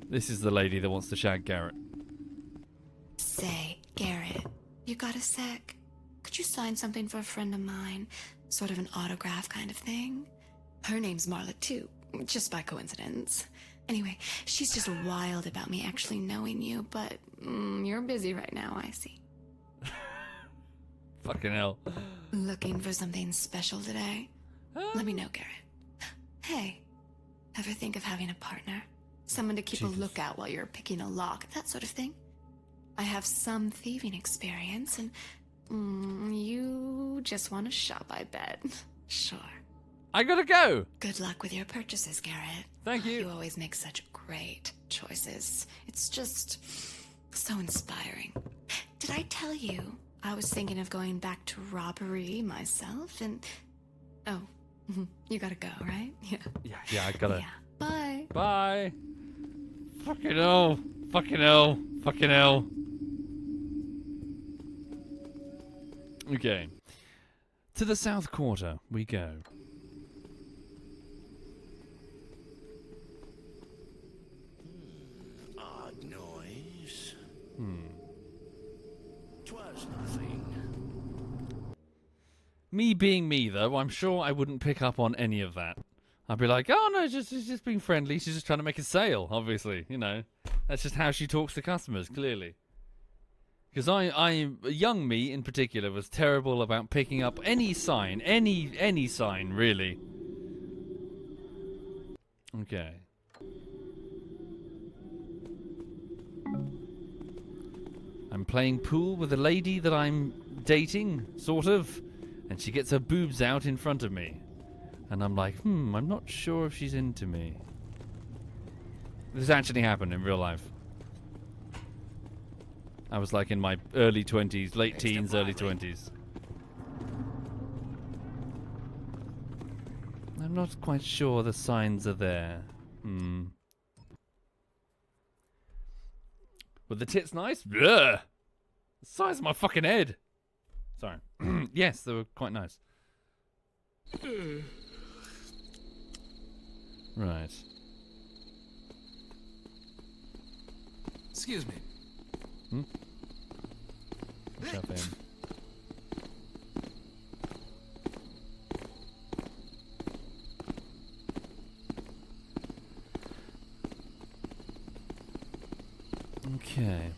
This is the lady that wants to shag Garrett. Say, Garrett, you got a sec? Could you sign something for a friend of mine? Sort of an autograph kind of thing? Her name's Marla, too, just by coincidence. Anyway, she's just wild about me actually knowing you, but you're busy right now, I see. Fucking hell. Looking for something special today? Let me know, Garrett. Hey, ever think of having a partner? Someone to keep a lookout while you're picking a lock, that sort of thing? I have some thieving experience, and you just want to shop, I bet. Sure. I gotta go! Good luck with your purchases, Garrett. Thank you. You always make such great choices. It's just so inspiring. Did I tell you I was thinking of going back to robbery myself? And oh, you gotta go, right? Yeah, I gotta. Yeah. Bye. Bye. Fucking hell. Okay. To the south quarter we go. Odd noise. It's nothing. Me being me, though, I'm sure I wouldn't pick up on any of that. I'd be like, oh no, she's just being friendly. She's just trying to make a sale, obviously. You know, that's just how she talks to customers, clearly. Because young me in particular, was terrible about picking up any sign, any sign, really. Okay. I'm playing pool with a lady that I'm dating, sort of, and she gets her boobs out in front of me. And I'm like, I'm not sure if she's into me. This actually happened in real life. I was like in my early 20s, late teens, early 20s. I'm not quite sure the signs are there. Were the tits nice? Bleh! The size of my fucking head. Sorry. Yes, they were quite nice. Right. Excuse me. Jump in. Okay.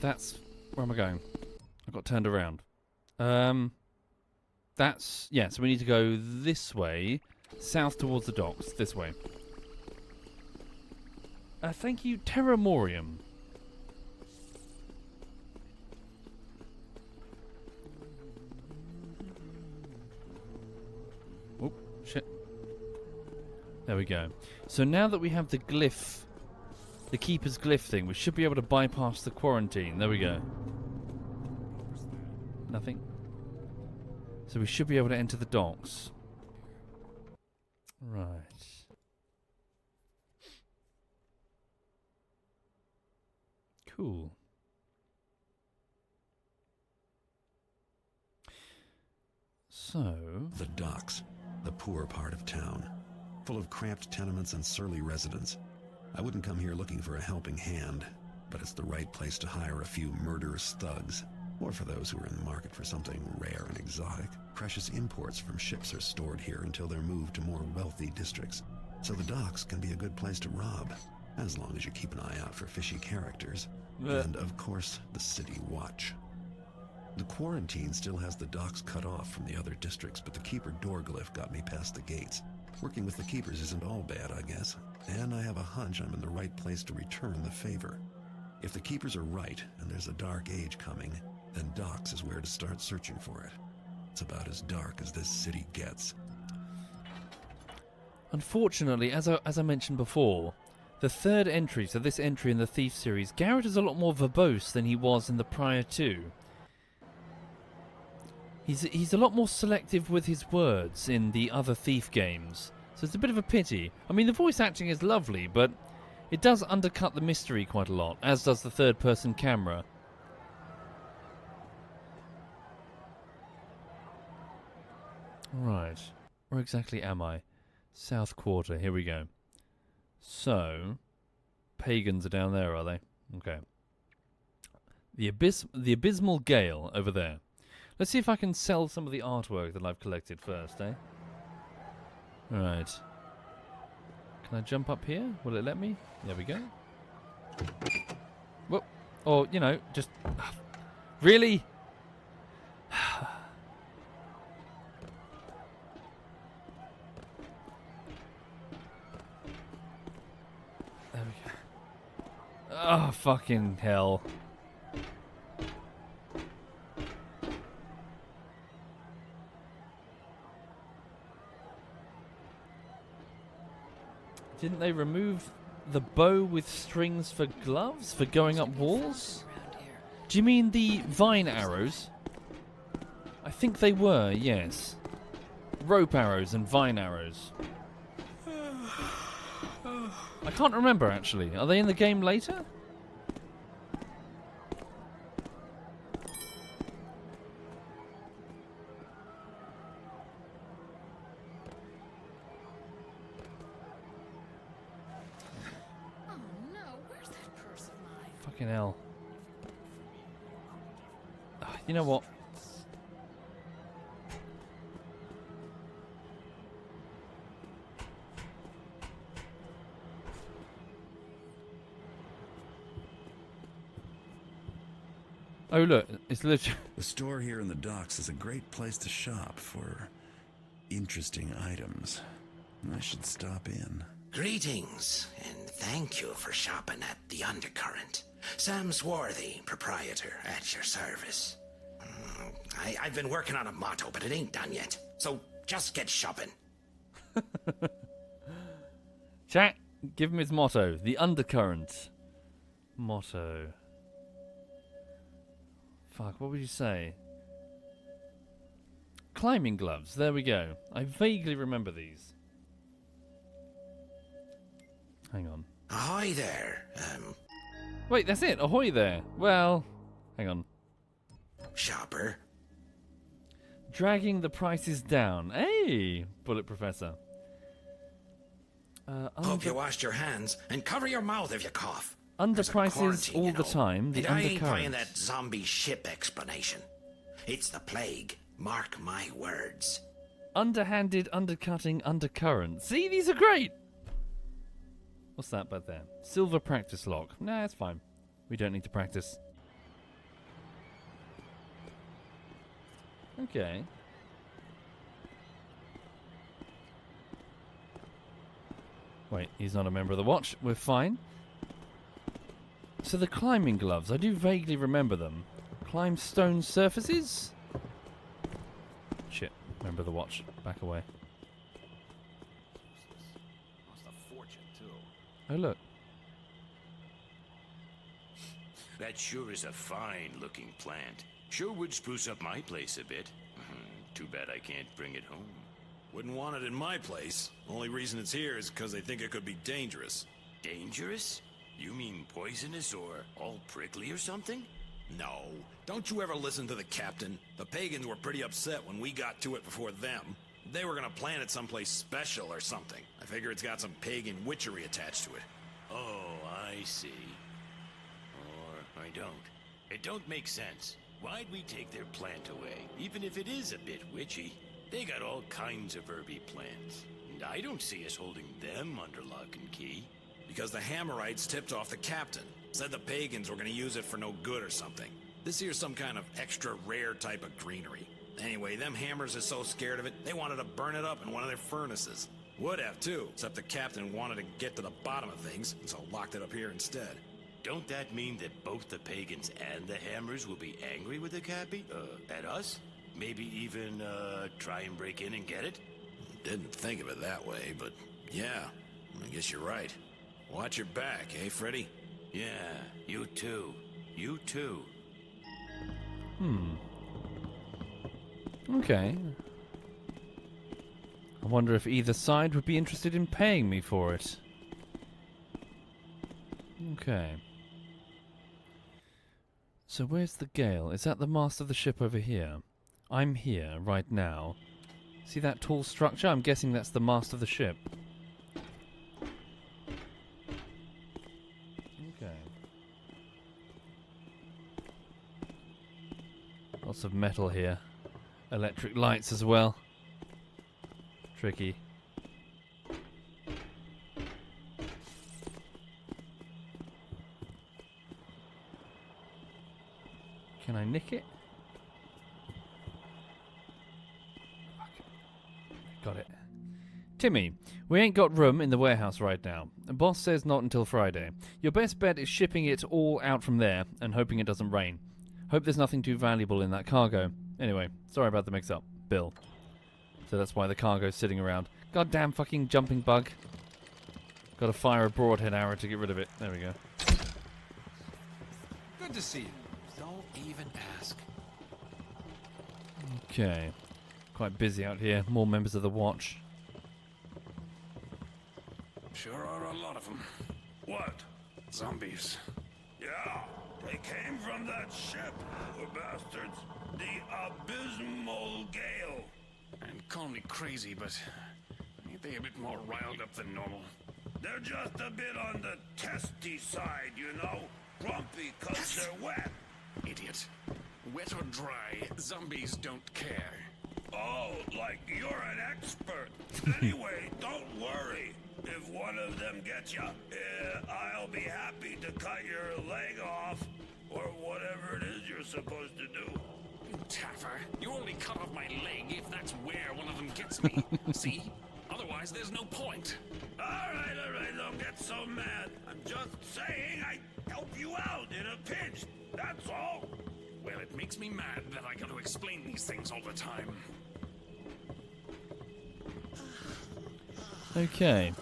That's... Where am I going? I got turned around. That's... Yeah, so we need to go this way. South towards the docks. This way. Thank you, Terramorium. Oh, shit. There we go. So now that we have the glyph, the Keeper's glyph thing, we should be able to bypass the quarantine. There we go. Nothing. So we should be able to enter the docks. Right. Cool. So... The docks, the poor part of town, full of cramped tenements and surly residents. I wouldn't come here looking for a helping hand, but it's the right place to hire a few murderous thugs, or for those who are in the market for something rare and exotic. Precious imports from ships are stored here until they're moved to more wealthy districts, so the docks can be a good place to rob, as long as you keep an eye out for fishy characters. And, of course, the city watch. The quarantine still has the docks cut off from the other districts, but the Keeper door glyph got me past the gates. Working with the Keepers isn't all bad, I guess. And I have a hunch I'm in the right place to return the favor. If the Keepers are right, and there's a dark age coming, then docks is where to start searching for it. It's about as dark as this city gets. Unfortunately, as I mentioned before, the third entry, so this entry in the Thief series, Garrett is a lot more verbose than he was in the prior two. He's a lot more selective with his words in the other Thief games, so it's a bit of a pity. I mean, the voice acting is lovely, but it does undercut the mystery quite a lot, as does the third-person camera. Right, where exactly am I? South Quarter, here we go. So, pagans are down there, are they? Okay. The Abysmal Gale over there. Let's see if I can sell some of the artwork that I've collected first, eh? Right. Can I jump up here? Will it let me? There we go. Whoop. Or, you know, just... Really? There we go. Oh, fucking hell. Didn't they remove the bow with strings for gloves for going up walls? Do you mean the vine arrows? I think they were, yes. Rope arrows and vine arrows. I can't remember, actually. Are they in the game later? Fucking hell. You know what? Oh look, it's literally... The store here in the docks is a great place to shop for interesting items. I should stop in. Greetings, and thank you for shopping at the Undercurrent. Sam Swarthy, proprietor, at your service. I've been working on a motto, but it ain't done yet. So just get shopping. Chat, give him his motto. The Undercurrent. Motto. Fuck, what would you say? Climbing gloves, there we go. I vaguely remember these. Hang on. Ahoy there. Wait, that's it. Ahoy there. Well, hang on. Shopper. Dragging the prices down. Hey, Bullet Professor. Hope you washed your hands and cover your mouth if you cough. Underprices all the time. The And I ain't buying Undercurrent. that zombie ship explanation. It's the plague. Mark my words. Underhanded, undercutting, undercurrent. See, these are great. What's that back there? Silver practice lock. Nah, it's fine. We don't need to practice. Okay. Wait, he's not a member of the watch. We're fine. So the climbing gloves, I do vaguely remember them. Climb stone surfaces? Shit, member of the watch. Back away. Cost a fortune, too. Oh, look. That sure is a fine-looking plant. Sure would spruce up my place a bit. Too bad I can't bring it home. Wouldn't want it in my place. Only reason it's here is because they think it could be dangerous. Dangerous? You mean poisonous or all prickly or something? No. Don't you ever listen to the captain? The pagans were pretty upset when we got to it before them. They were gonna plant it someplace special or something. I figure it's got some pagan witchery attached to it. Oh, I see. Or I don't. It don't make sense. Why'd we take their plant away, even if it is a bit witchy? They got all kinds of herby plants, and I don't see us holding them under lock and key. Because the Hammerites tipped off the captain. Said the pagans were gonna use it for no good or something. This here's some kind of extra rare type of greenery. Anyway, them Hammers are so scared of it, they wanted to burn it up in one of their furnaces. Would have too, except the captain wanted to get to the bottom of things, and so locked it up here instead. Don't that mean that both the pagans and the Hammers will be angry with the Cappy? At us? Maybe even, try and break in and get it? Didn't think of it that way, but yeah, I guess you're right. Watch your back, eh, Freddy? Yeah, you too. You too. Okay. I wonder if either side would be interested in paying me for it. Okay. So where's the Gale? Is that the mast of the ship over here? I'm here, right now. See that tall structure? I'm guessing that's the mast of the ship. Okay. Lots of metal here. Electric lights as well. Tricky. Can I nick it? Got it. Timmy, we ain't got room in the warehouse right now. The boss says not until Friday. Your best bet is shipping it all out from there and hoping it doesn't rain. Hope there's nothing too valuable in that cargo. Anyway, sorry about the mix-up. Bill. So that's why the cargo's sitting around. Goddamn fucking jumping bug. Gotta fire a broadhead arrow to get rid of it. There we go. Good to see you. Don't even ask. Okay. Quite busy out here. More members of the watch. Sure are a lot of them. What? Zombies. Yeah, they came from that ship, the bastards. The Abysmal Gale. And call me crazy, but ain't they a bit more riled up than normal? They're just a bit on the testy side, you know? Grumpy 'cause they're wet. Idiot. Wet or dry, zombies don't care. Oh, like you're an expert. Anyway, don't worry. If one of them gets you, I'll be happy to cut your leg off, or whatever it is you're supposed to do. You taffer, you only cut off my leg if that's where one of them gets me. See? Otherwise, there's no point. All right, don't get so mad. I'm just saying I'd help you out in a pinch, that's all. Well, it makes me mad that I got to explain these things all the time. Okay.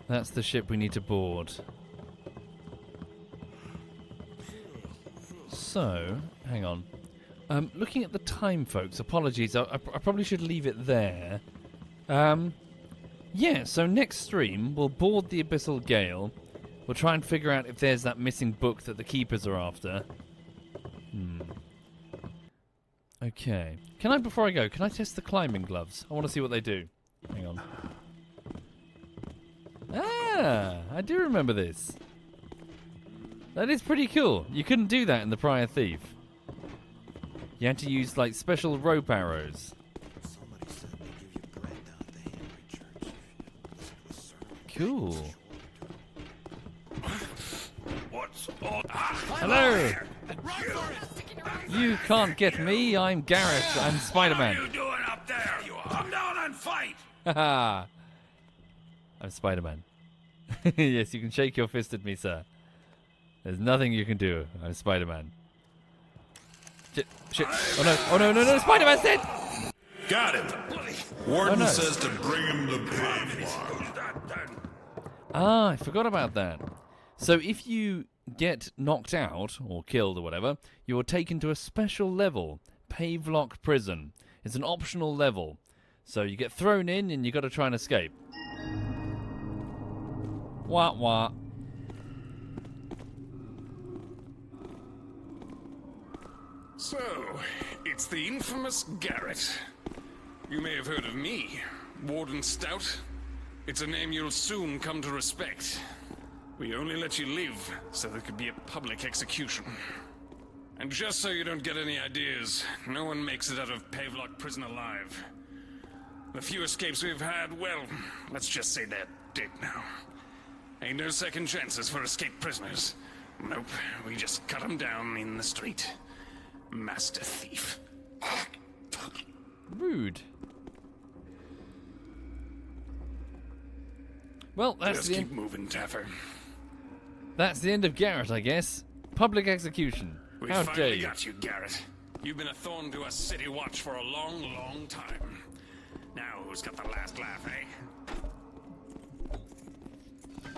That's the ship we need to board. So, hang on. Looking at the time, folks, apologies, I probably should leave it there. Yeah, so next stream, we'll board the Abyssal Gale. We'll try and figure out if there's that missing book that the Keepers are after. Okay. Before I go, can I test the climbing gloves? I want to see what they do. Hang on. Ah, I do remember this. That is pretty cool. You couldn't do that in the prior Thief. You had to use, like, special rope arrows. Cool. What's all... Hello! You can't get me, I'm Garrett, I'm Spider-Man. What are you doing up there? Come down and fight! Haha! I'm Spider-Man. Yes, you can shake your fist at me, sir. There's nothing you can do. I'm Spider-Man. Shit. Oh no, Spider-Man's dead! Got him. Warden says to bring him the Primaris. Ah, I forgot about that. So if you get knocked out, or killed or whatever, you are taken to a special level, Pavelock Prison. It's an optional level. So you get thrown in and you got to try and escape. Wah wah. So, it's the infamous Garrett. You may have heard of me, Warden Stout. It's a name you'll soon come to respect. We only let you live so there could be a public execution. And just so you don't get any ideas, no one makes it out of Pavelock Prison alive. The few escapes we've had, well, let's just say they're dead now. Ain't no second chances for escaped prisoners. Nope, we just cut them down in the street. Master Thief. Rude. Well, that's just the keep moving, Taffer. That's the end of Garrett, I guess. Public execution. We How dare finally you? got you, Garrett. You've been a thorn to us City Watch for a long, long time. Now, who's got the last laugh, eh?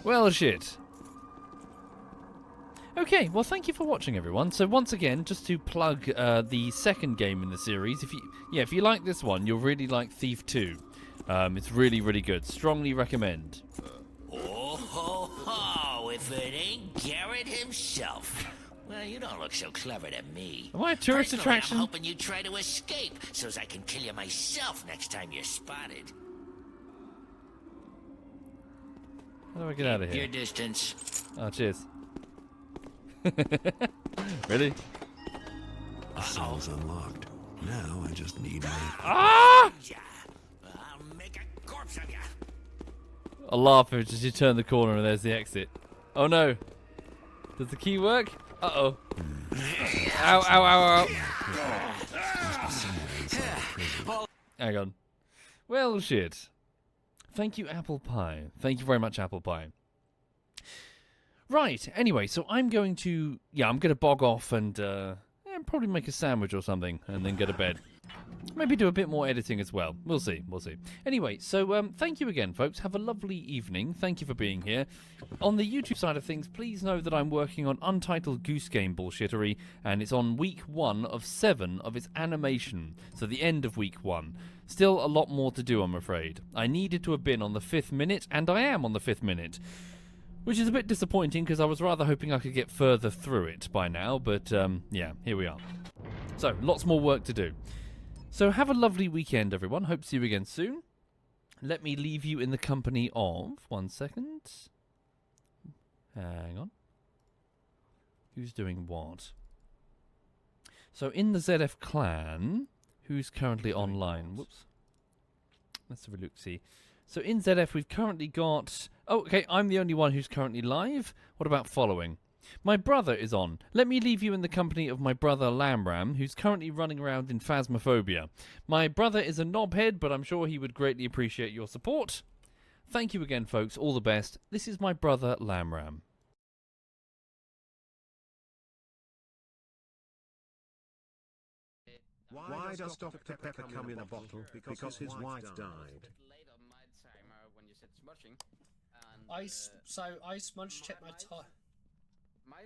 Well, shit. Okay, well, thank you for watching, everyone. So once again, just to plug the second game in the series, if you like this one, you'll really like Thief 2. It's really, really good. Strongly recommend. Oh ho ho! If it ain't Garrett himself. Well, you don't look so clever to me. Am I a tourist Personally, attraction? I'm hoping you try to escape, so as I can kill you myself next time you're spotted. How do I get out of here? Your distance. Oh, cheers. Really? The cell's unlocked. Now I just need my... Ah! I'll make a corpse of you. I'll laugh as you turn the corner and there's the exit. Oh no. Does the key work? Uh-oh. Ow, ow, ow, ow. Hang on. Well, shit. Thank you, Apple Pie. Thank you very much, Apple Pie. Right, anyway, so I'm going to bog off and probably make a sandwich or something and then go to bed. Maybe do a bit more editing as well. We'll see. Anyway, so thank you again, folks. Have a lovely evening. Thank you for being here. On the YouTube side of things, please know that I'm working on Untitled Goose Game bullshittery, and it's on week 1 of 7 of its animation, so the end of week 1. Still a lot more to do, I'm afraid. I needed to have been on the 5th minute, and I am on the 5th minute. Which is a bit disappointing, because I was rather hoping I could get further through it by now, but yeah, here we are. So, lots more work to do. So have a lovely weekend, everyone. Hope to see you again soon. Let me leave you in the company of... 1 second. Hang on. Who's doing what? So in the ZF clan, who's currently online? Whoops. Let's have a look-see. So in ZF we've currently got... Oh, okay, I'm the only one who's currently live. What about following? My brother is on. Let me leave you in the company of my brother Lamram, who's currently running around in Phasmophobia. My brother is a knobhead, but I'm sure he would greatly appreciate your support. Thank you again, folks. All the best. This is my brother Lamram. Why does Dr. Pepper come in a bottle? Because his wife died. I smudge check my